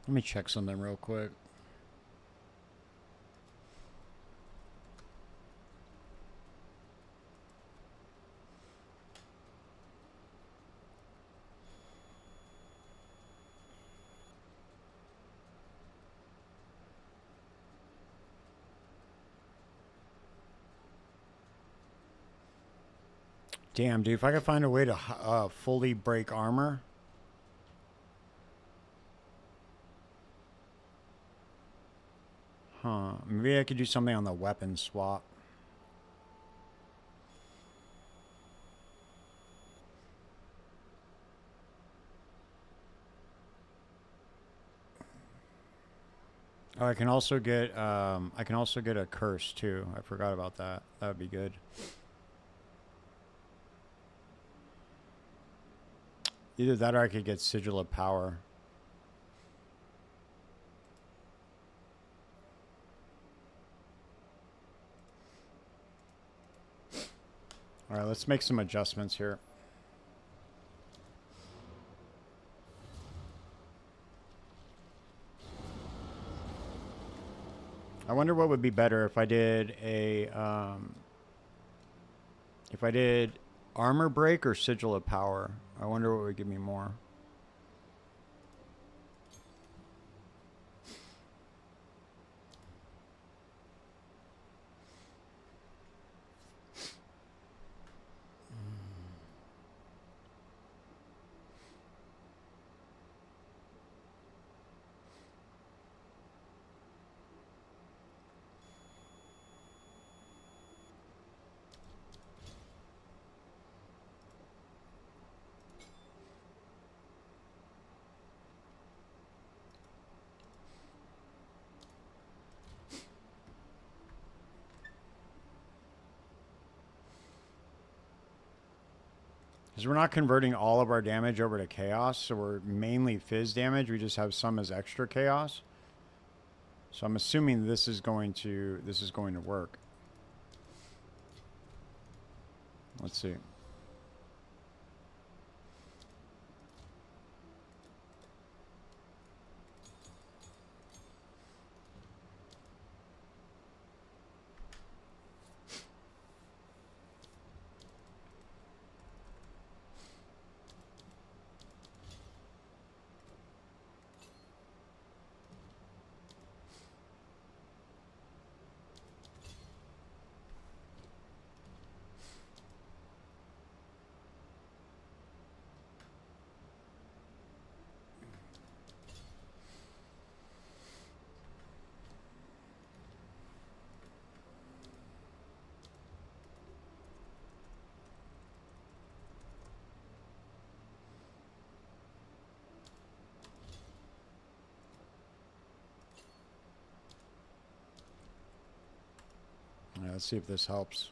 Let me check something real quick. Damn, dude, if I could find a way to fully break armor. Huh. Maybe I could do something on the weapon swap. Oh, I can also get a curse too. I forgot about that. That would be good. Either that or I could get Sigil of Power. All right, let's make some adjustments here. I wonder what would be better if I did armor break or Sigil of Power. I wonder what would give me more. Because we're not converting all of our damage over to chaos, so we're mainly fizz damage. We just have some as extra chaos. So I'm assuming this is going to work. Let's see. Yeah, let's see if this helps.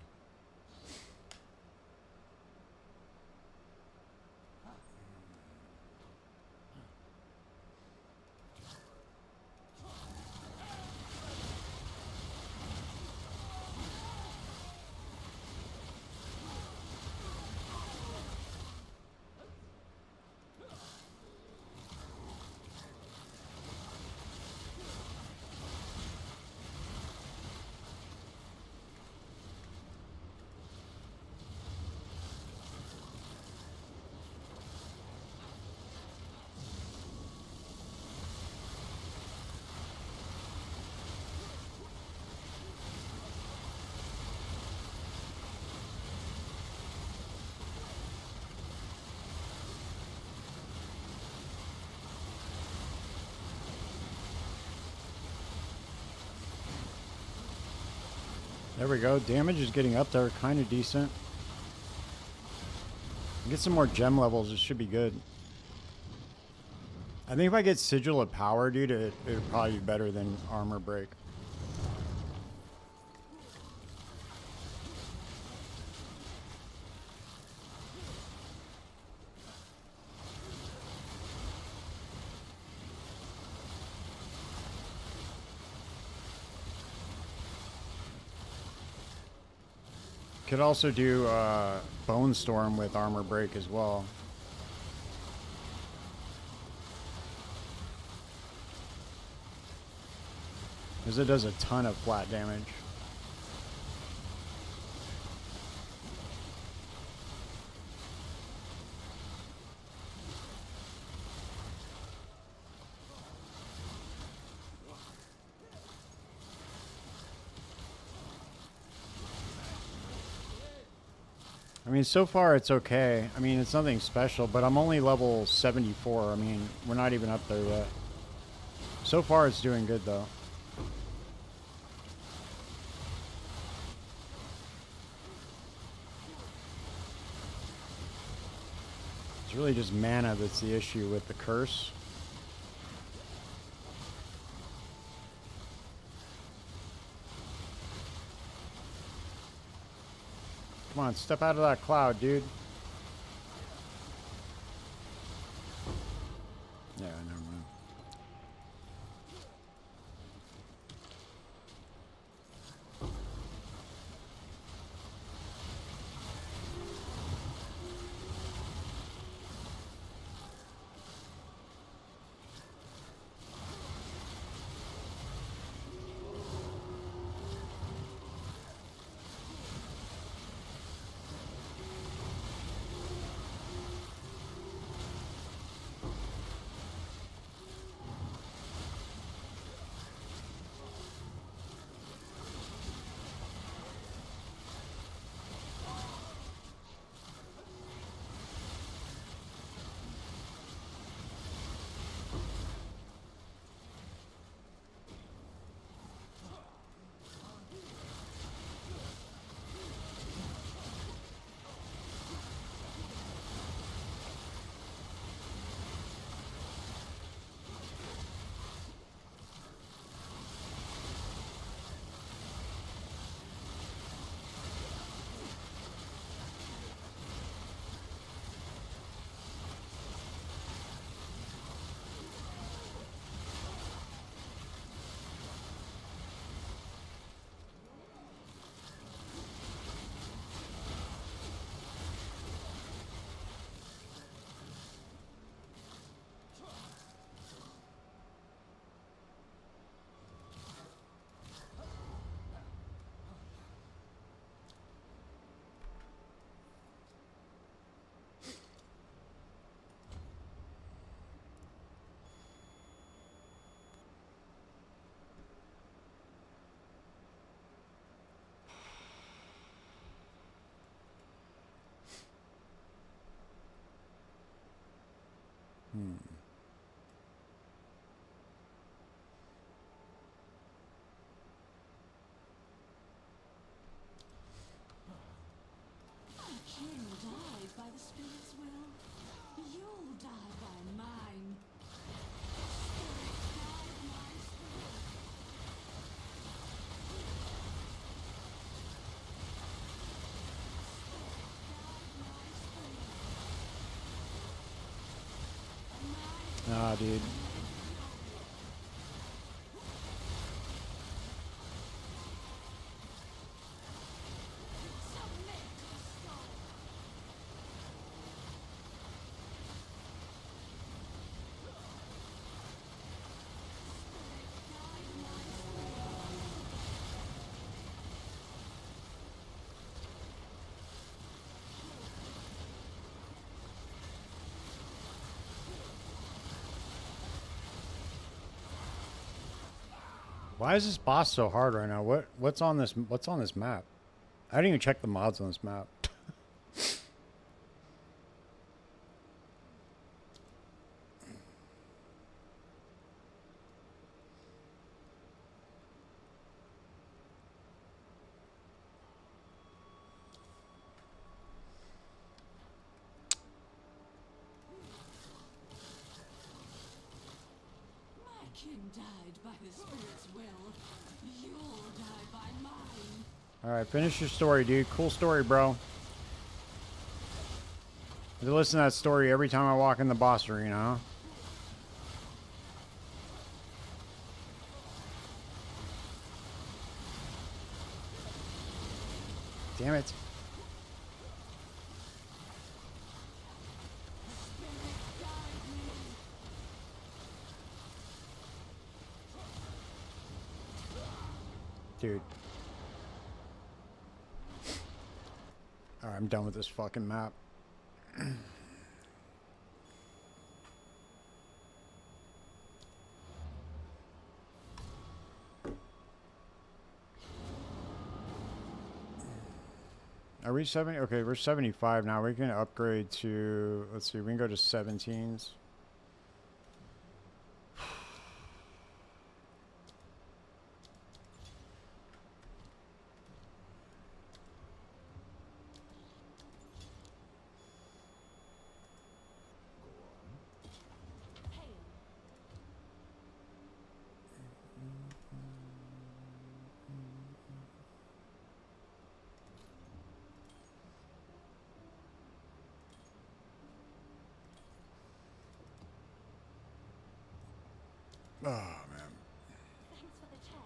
There we go. Damage is getting up there, kind of decent. Get some more gem levels. It should be good. I think if I get Sigil of Power, dude, it would probably be better than Armor Break. Could also do Bone Storm with Armor Break as well. Because it does a ton of flat damage. I mean, so far it's okay. I mean, it's nothing special, but I'm only level 74. I mean, we're not even up there yet. So far it's doing good, though. It's really just mana that's the issue with the curse. Come on, step out of that cloud, dude. Yeah, never mind. My king died by the spirit's will. You'll die by mine. Spirit, guide my spirit. Ah, dude. Why is this boss so hard right now? What's on this map? I didn't even check the mods on this map. My king died by the spirit's will. You'll die by mine. Alright, finish your story, dude. Cool story, bro. I listen to that story every time I walk in the boss arena, huh? Damn it. Dude. Alright, I'm done with this fucking map. Are we 70? Okay, we're 75 now. We can upgrade to, let's see, we can go to 17s. Oh, man. Thanks for the chat.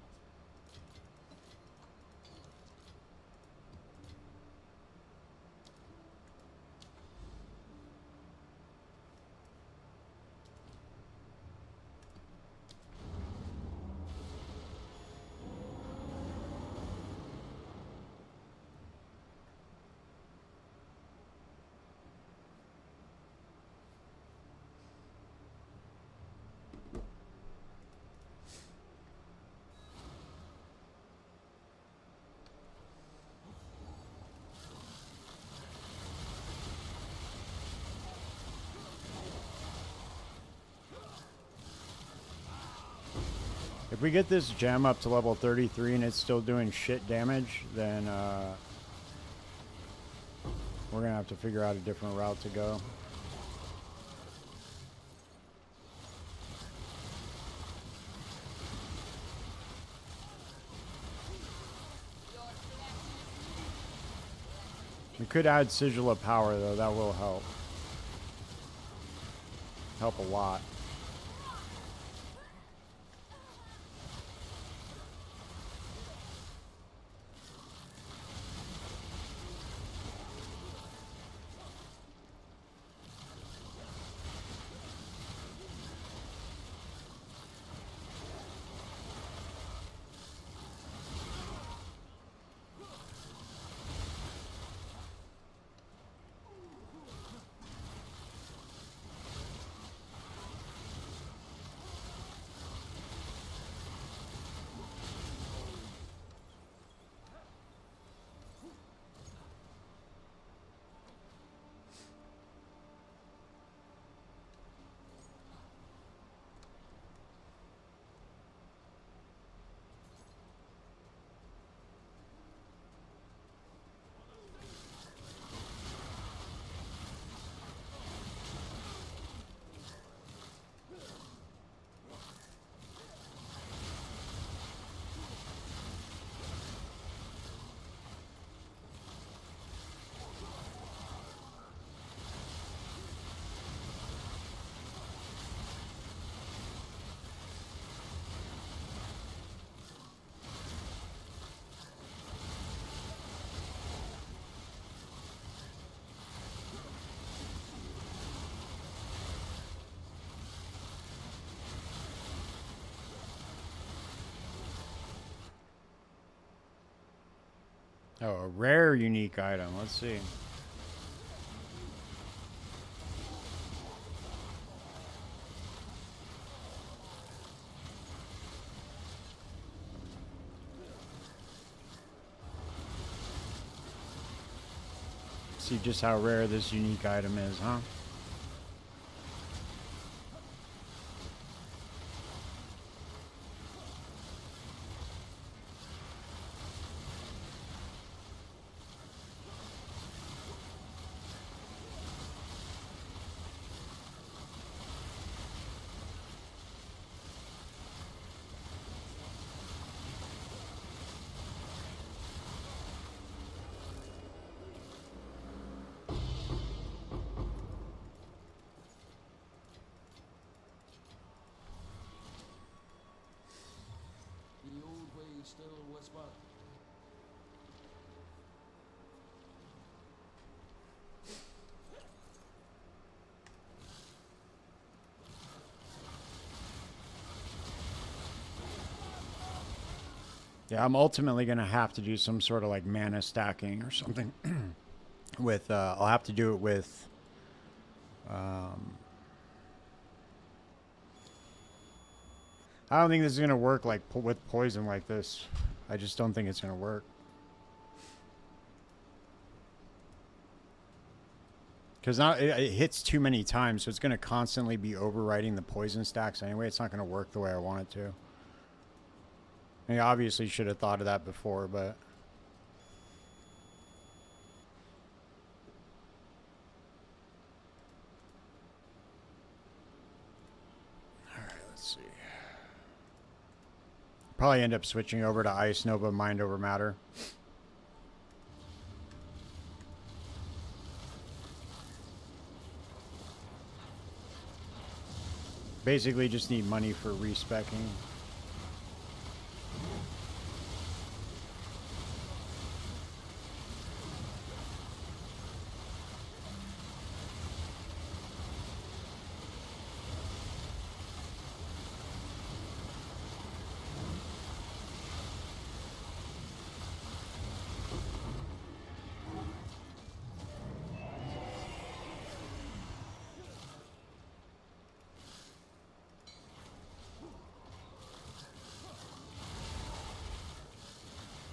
If we get this gem up to level 33 and it's still doing shit damage, then we're gonna have to figure out a different route to go. We could add Sigil of Power though, that will help. Help a lot. Oh, a rare unique item. Let's see. See just how rare this unique item is, huh? The old way still was what? Yeah, I'm ultimately going to have to do some sort of like mana stacking or something with, I'll have to do it with, I don't think this is going to work like with poison like this. I just don't think it's going to work. Because it hits too many times, so it's going to constantly be overwriting the poison stacks anyway. It's not going to work the way I want it to. I mean, obviously should have thought of that before, but... Alright, let's see. Probably end up switching over to Ice Nova Mind Over Matter. Basically just need money for respecking.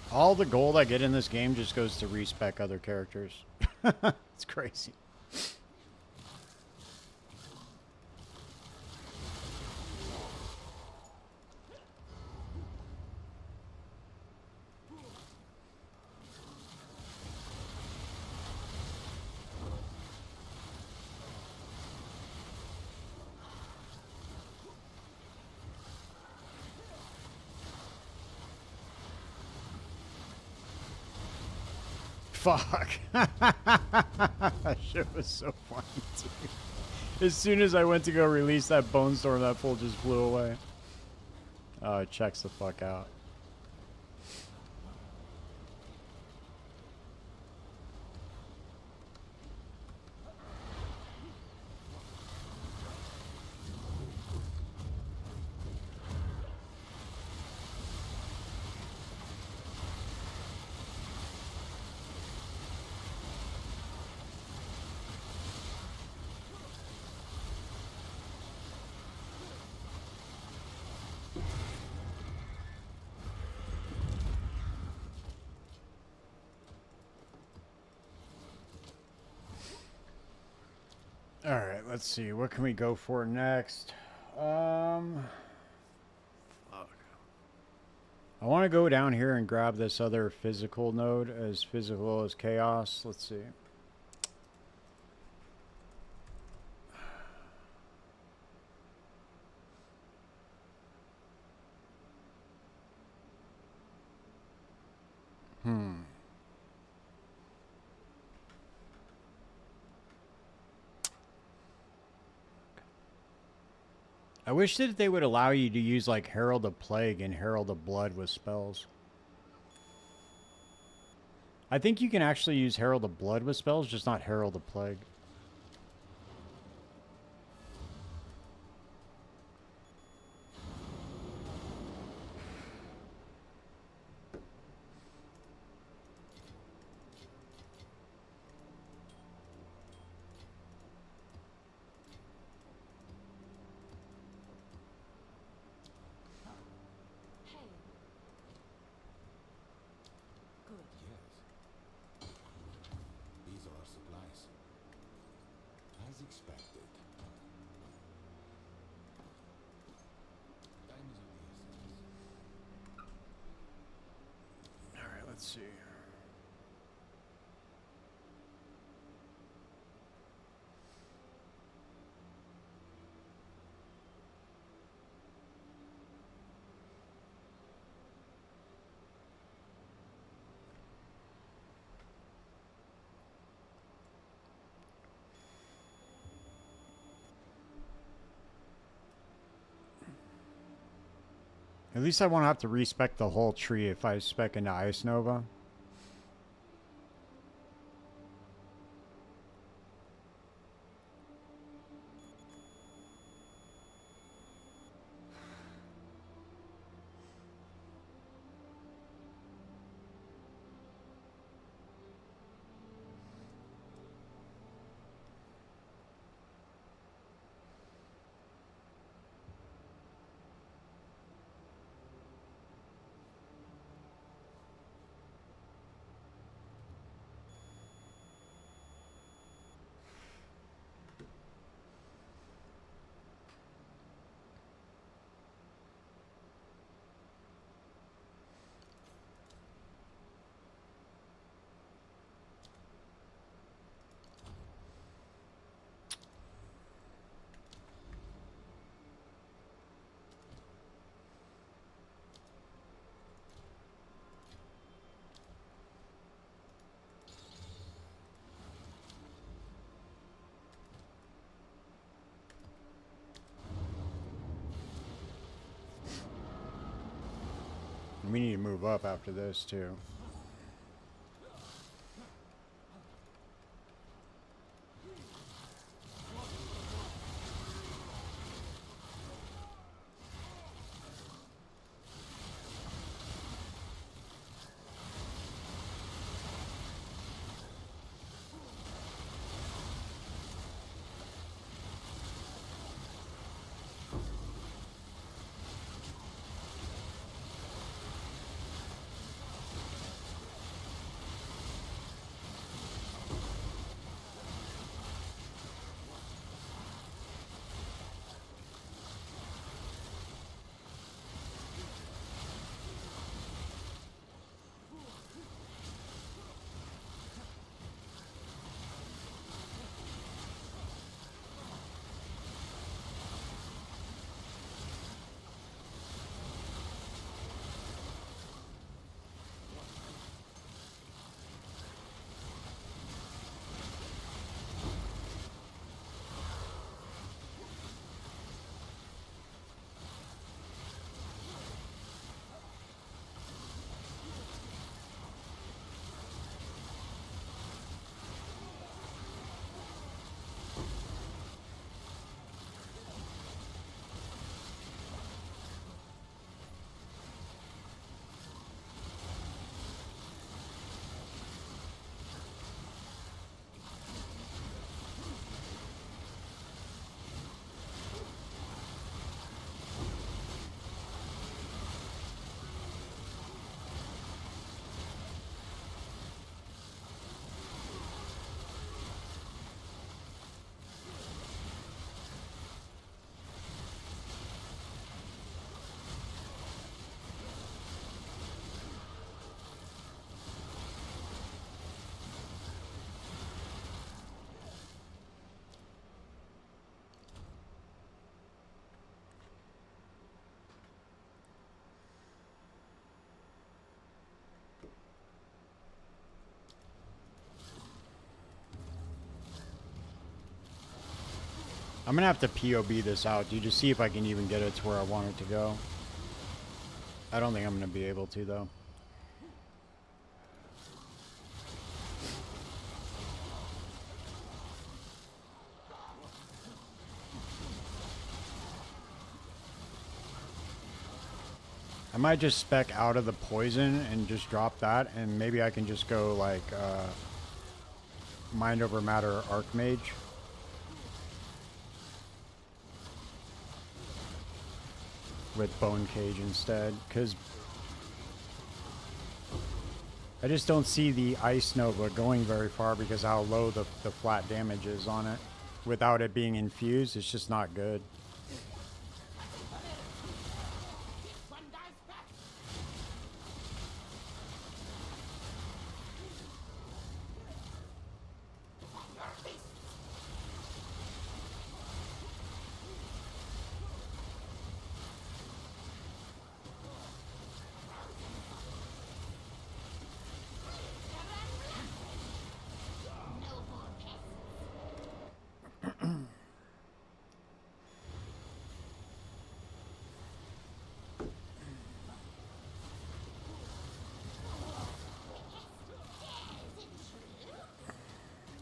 All the gold I get in this game just goes to respec other characters. It's crazy. Fuck. That shit was so funny, dude. As soon as I went to go release that bone storm, that fool just flew away. Oh, it checks the fuck out. All right, let's see. What can we go for next? Fuck. I want to go down here and grab this other physical node, as physical as chaos. Let's see. I wish that they would allow you to use like Herald of Plague and Herald of Blood with spells. I think you can actually use Herald of Blood with spells, just not Herald of Plague. Hey, good. Yes. These are our supplies. As expected. Time is of the essence. All right, let's see. At least I won't have to respec the whole tree if I spec into Ice Nova. And we need to move up after this, too. I'm gonna have to POB this out, dude, to see if I can even get it to where I want it to go. I don't think I'm gonna be able to, though. I might just spec out of the poison and just drop that, and maybe I can just go like Mind Over Matter Archmage. With Bone Cage instead, because I just don't see the Ice Nova going very far because how low the flat damage is on it. Without it being infused, it's just not good.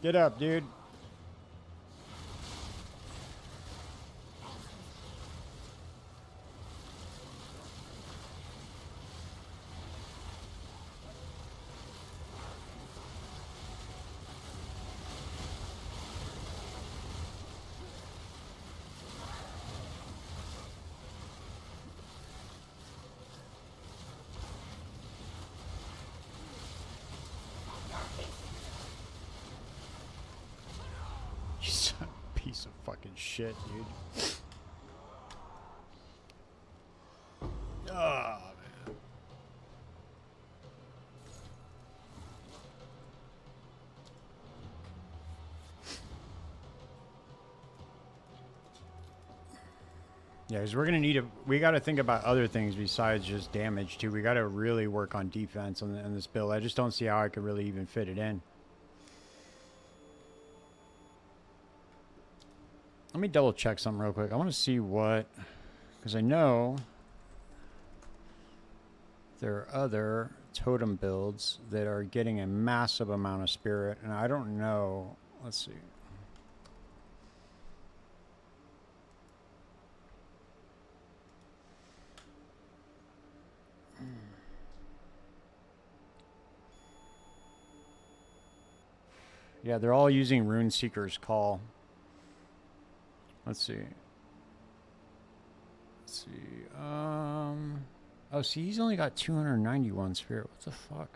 Get up, dude. Piece of fucking shit, dude. Oh, man. Yeah, because we're gonna need we got to think about other things besides just damage too. We got to really work on defense on this build. I just don't see how I could really even fit it in. Let me double check something real quick. I want to see what, because I know there are other totem builds that are getting a massive amount of spirit, and I don't know. Let's see. Yeah, they're all using Runeseeker's Call. Let's see. Let's see. Oh, see, he's only got 291 spirit. What the fuck?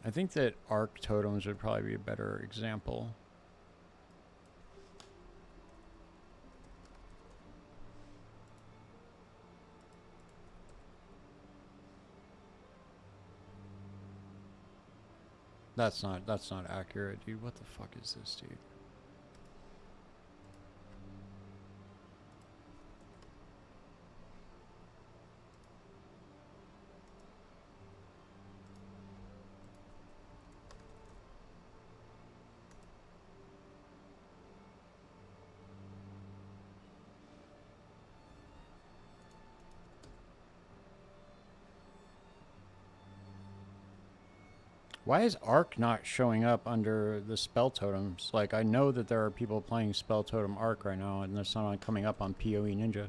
I think that Arc Totems would probably be a better example. That's not accurate, dude. What the fuck is this, dude? Why is Arc not showing up under the spell totems? Like, I know that there are people playing spell totem Arc right now, and there's not coming up on PoE Ninja.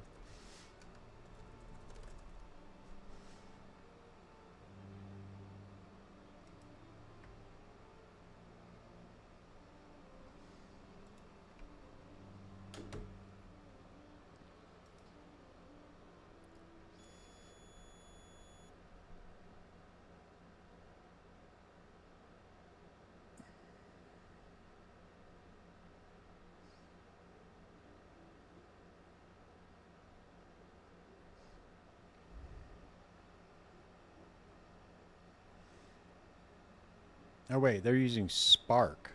Oh wait, they're using Spark.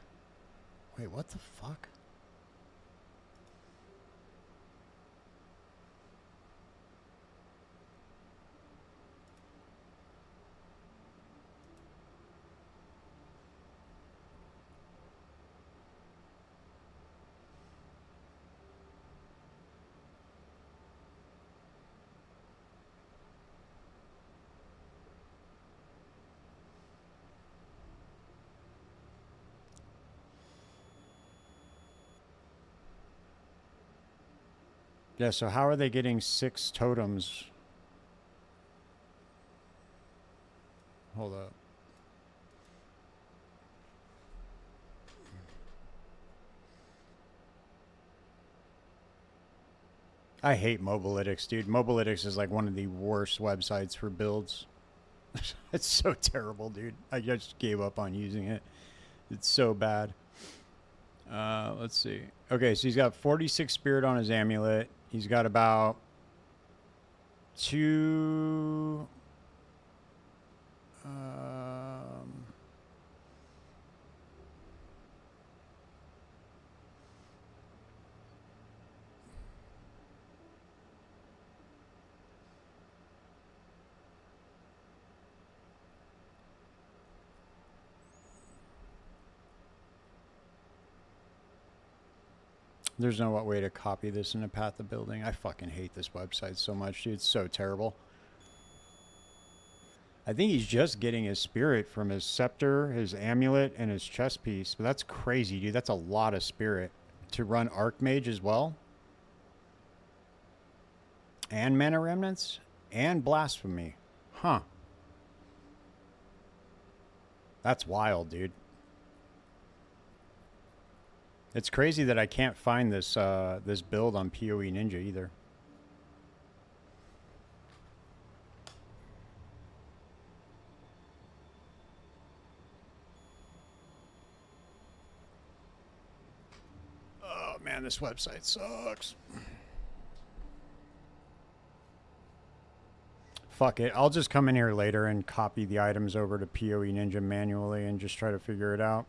Wait, what the fuck? Yeah, so how are they getting 6 totems? Hold up. I hate Mobilytics, dude. Mobilytics is like one of the worst websites for builds. It's so terrible, dude. I just gave up on using it. It's so bad. Let's see. Okay, so he's got 46 spirit on his amulet. He's got about 2... There's no way to copy this in a path of building. I fucking hate this website so much, dude. It's so terrible. I think he's just getting his spirit from his scepter, his amulet, and his chest piece. But that's crazy, dude. That's a lot of spirit to run Archmage as well. And Mana Remnants. And Blasphemy. Huh. That's wild, dude. It's crazy that I can't find this this build on PoE Ninja either. Oh man, this website sucks. Fuck it. I'll just come in here later and copy the items over to PoE Ninja manually and just try to figure it out.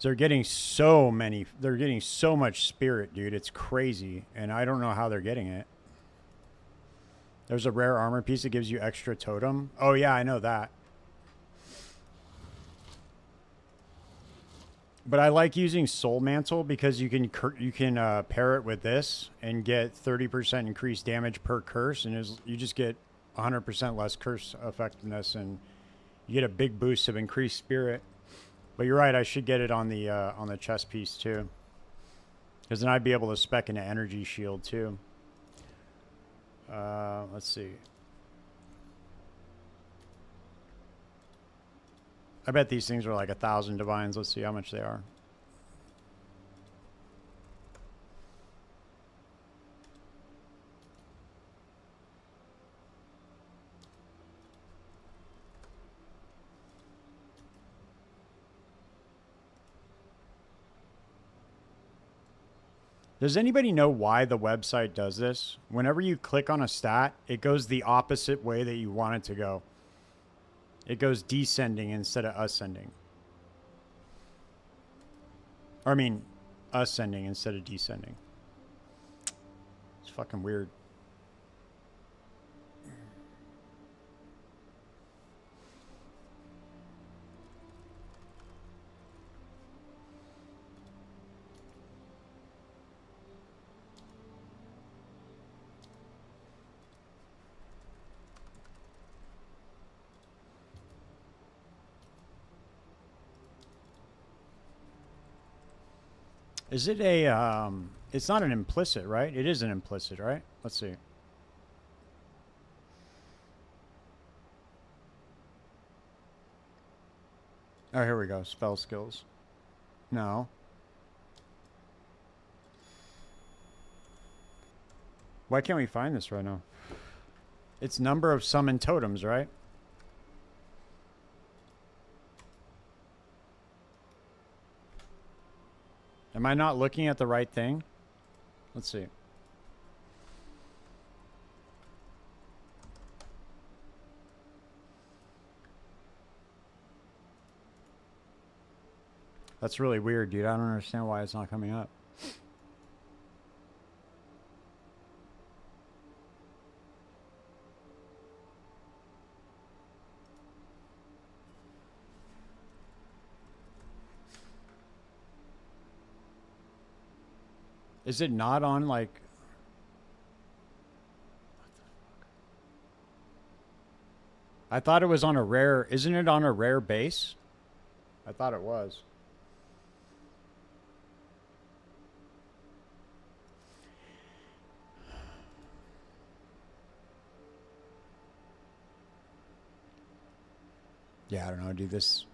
They're getting so much spirit, dude. It's crazy. And I don't know how they're getting it. There's a rare armor piece that gives you extra totem. Oh, yeah, I know that. But I like using Soul Mantle because you can pair it with this and get 30% increased damage per curse, and you just get 100% less curse effectiveness, and you get a big boost of increased spirit. But you're right, I should get it on the chest piece too, because then I'd be able to spec into energy shield too. Let's see. I bet these things are like 1,000 divines. Let's see how much they are. Does anybody know why the website does this? Whenever you click on a stat, it goes the opposite way that you want it to go. It goes descending instead of ascending. Or I mean, ascending instead of descending. It's fucking weird. Is it a, it's not an implicit, right? It is an implicit, right? Let's see. Oh, here we go. Spell skills. No. Why can't we find this right now? It's number of summoned totems, right? Am I not looking at the right thing? Let's see. That's really weird, dude. I don't understand why it's not coming up. Is it not on, like... What the fuck? I thought it was on a rare... Isn't it on a rare base? I thought it was. Yeah, I don't know, dude. This...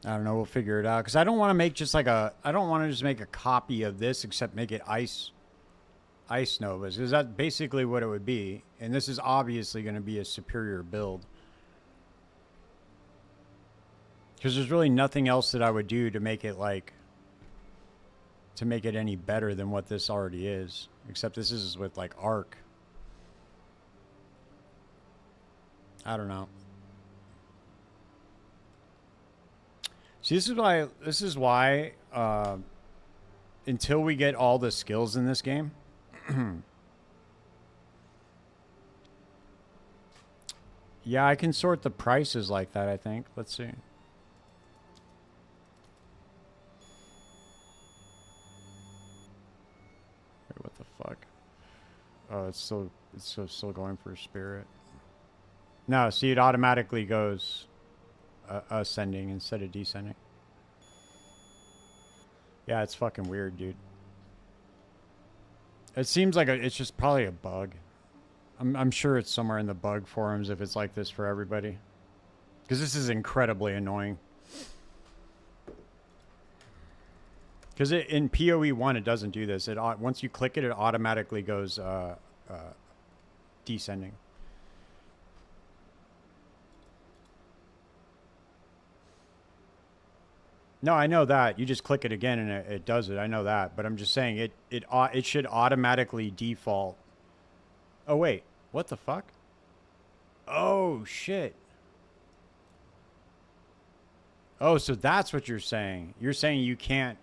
I don't know. We'll figure it out. Because I don't want to make just like a... I don't want to just make a copy of this except make it ice novas. Because that's basically what it would be. And this is obviously going to be a superior build. Because there's really nothing else that I would do to make it like... To make it any better than what this already is. Except this is with like arc. I don't know. See, this is why until we get all the skills in this game, yeah, I can sort the prices like that, I think. Let's see. Wait, what the fuck? Oh, it's still going for spirit. No, see, it automatically goes ascending instead of descending. Yeah, it's fucking weird, dude. It seems like it's just probably a bug. I'm sure it's somewhere in the bug forums if it's like this for everybody. Because this is incredibly annoying. Because in PoE 1, it doesn't do this. Once you click it, it automatically goes descending. No, I know that. You just click it again and it does it. I know that. But I'm just saying it should automatically default. Oh, wait. What the fuck? Oh, shit. Oh, so that's what you're saying. You're saying you can't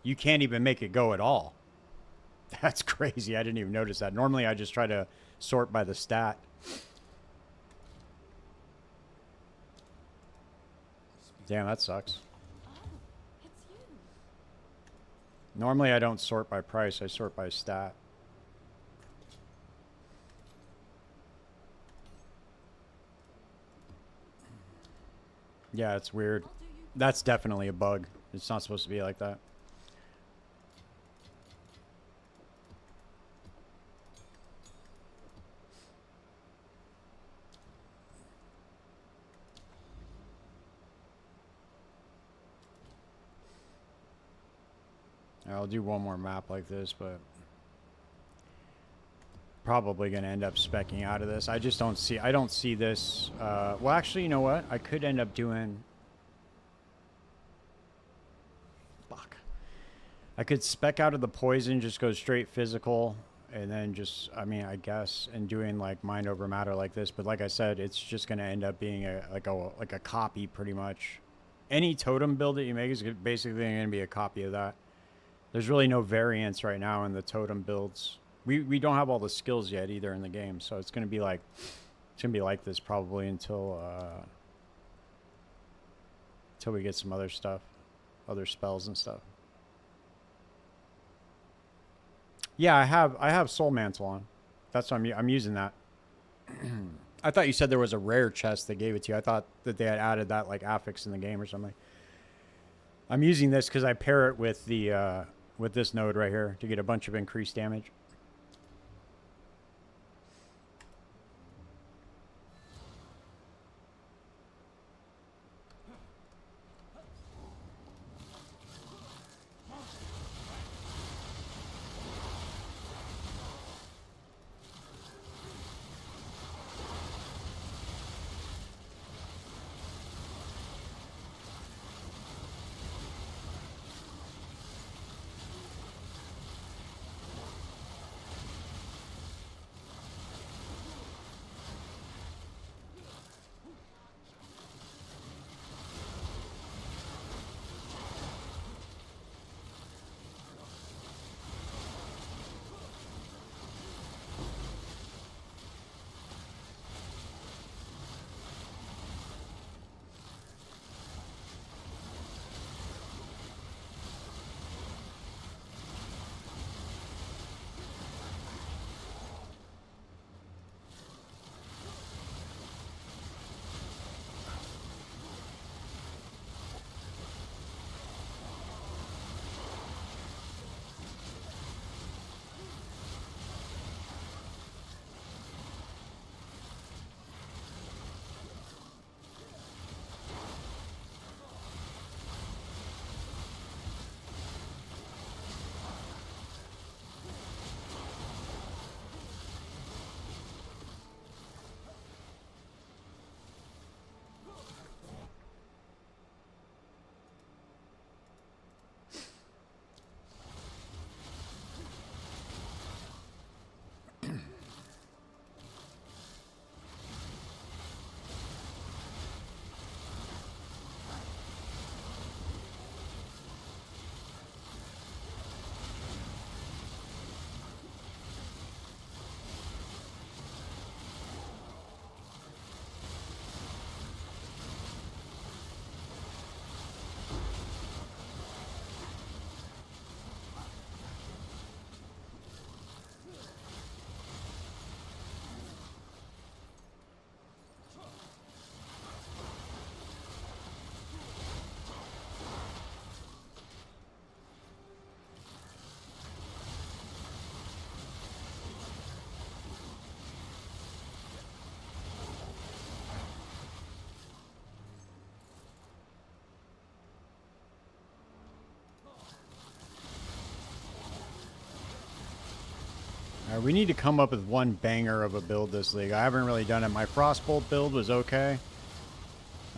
even make it go at all. That's crazy. I didn't even notice that. Normally, I just try to sort by the stat. Damn, that sucks. Oh, it's you. Normally I don't sort by price, I sort by stat. Yeah, it's weird. I'll do you. That's definitely a bug. It's not supposed to be like that. I'll do one more map like this, but probably going to end up speccing out of this. I just don't see, I don't see this. Well, actually, you know what? I could end up doing, fuck. I could spec out of the poison, just go straight physical, and then just, I mean, I guess, and doing like mind over matter like this. But like I said, it's just going to end up being like a copy pretty much. Any totem build that you make is basically going to be a copy of that. There's really no variance right now in the totem builds. We don't have all the skills yet either in the game, so it's gonna be like this probably until we get some other stuff, other spells and stuff. Yeah, I have Soul Mantle on. That's what I'm using that. I thought you said there was a rare chest that gave it to you. I thought that they had added that like affix in the game or something. I'm using this because I pair it with the with this node right here to get a bunch of increased damage. We need to come up with one banger of a build this league. I haven't really done it. My Frostbolt build was okay.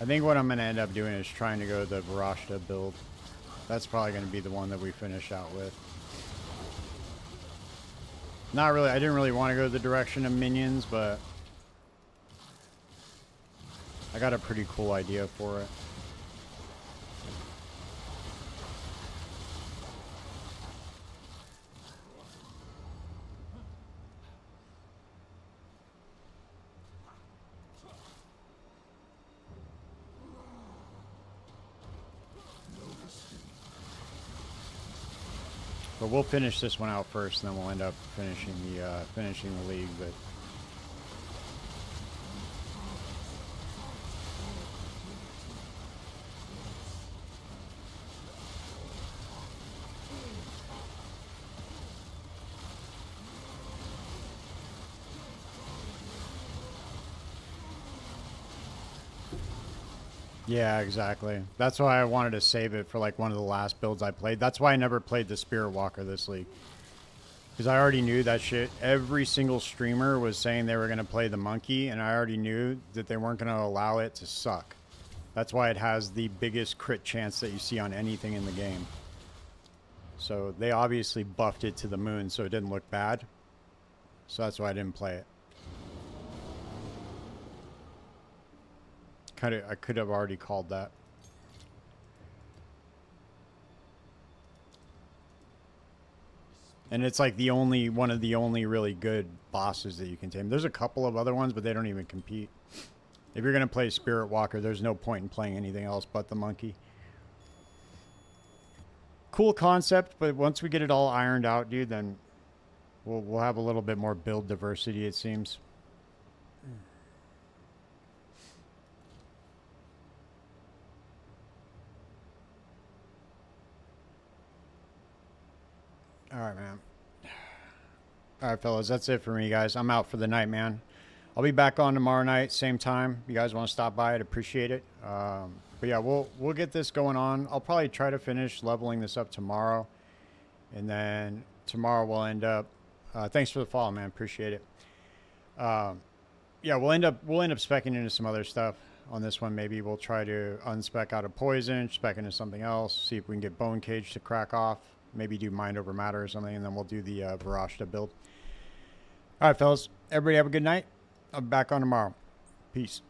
I think what I'm going to end up doing is trying to go the Varashta build. That's probably going to be the one that we finish out with. Not really. I didn't really want to go the direction of minions, but I got a pretty cool idea for it. But we'll finish this one out first, and then we'll end up finishing the league. But yeah, exactly. That's why I wanted to save it for like one of the last builds I played. That's why I never played the Spirit Walker this league. Because I already knew that shit. Every single streamer was saying they were going to play the monkey, and I already knew that they weren't going to allow it to suck. That's why it has the biggest crit chance that you see on anything in the game. So they obviously buffed it to the moon so it didn't look bad. So that's why I didn't play it. I could have already called that. And it's like one of the only really good bosses that you can tame. There's a couple of other ones, but they don't even compete. If you're going to play Spirit Walker, there's no point in playing anything else but the monkey. Cool concept, but once we get it all ironed out, dude, then we'll have a little bit more build diversity, it seems. All right, man. All right, fellas, that's it for me, guys. I'm out for the night, man. I'll be back on tomorrow night, same time. You guys want to stop by, I'd appreciate it. But yeah, we'll get this going on. I'll probably try to finish leveling this up tomorrow, and then tomorrow we'll end up. Thanks for the follow, man. Appreciate it. Yeah, we'll end up speccing into some other stuff on this one. Maybe we'll try to unspec out of poison, spec into something else, see if we can get Bone Cage to crack off. Maybe do Mind Over Matter or something, and then we'll do the Varashta build. All right, fellas. Everybody have a good night. I'll be back on tomorrow. Peace.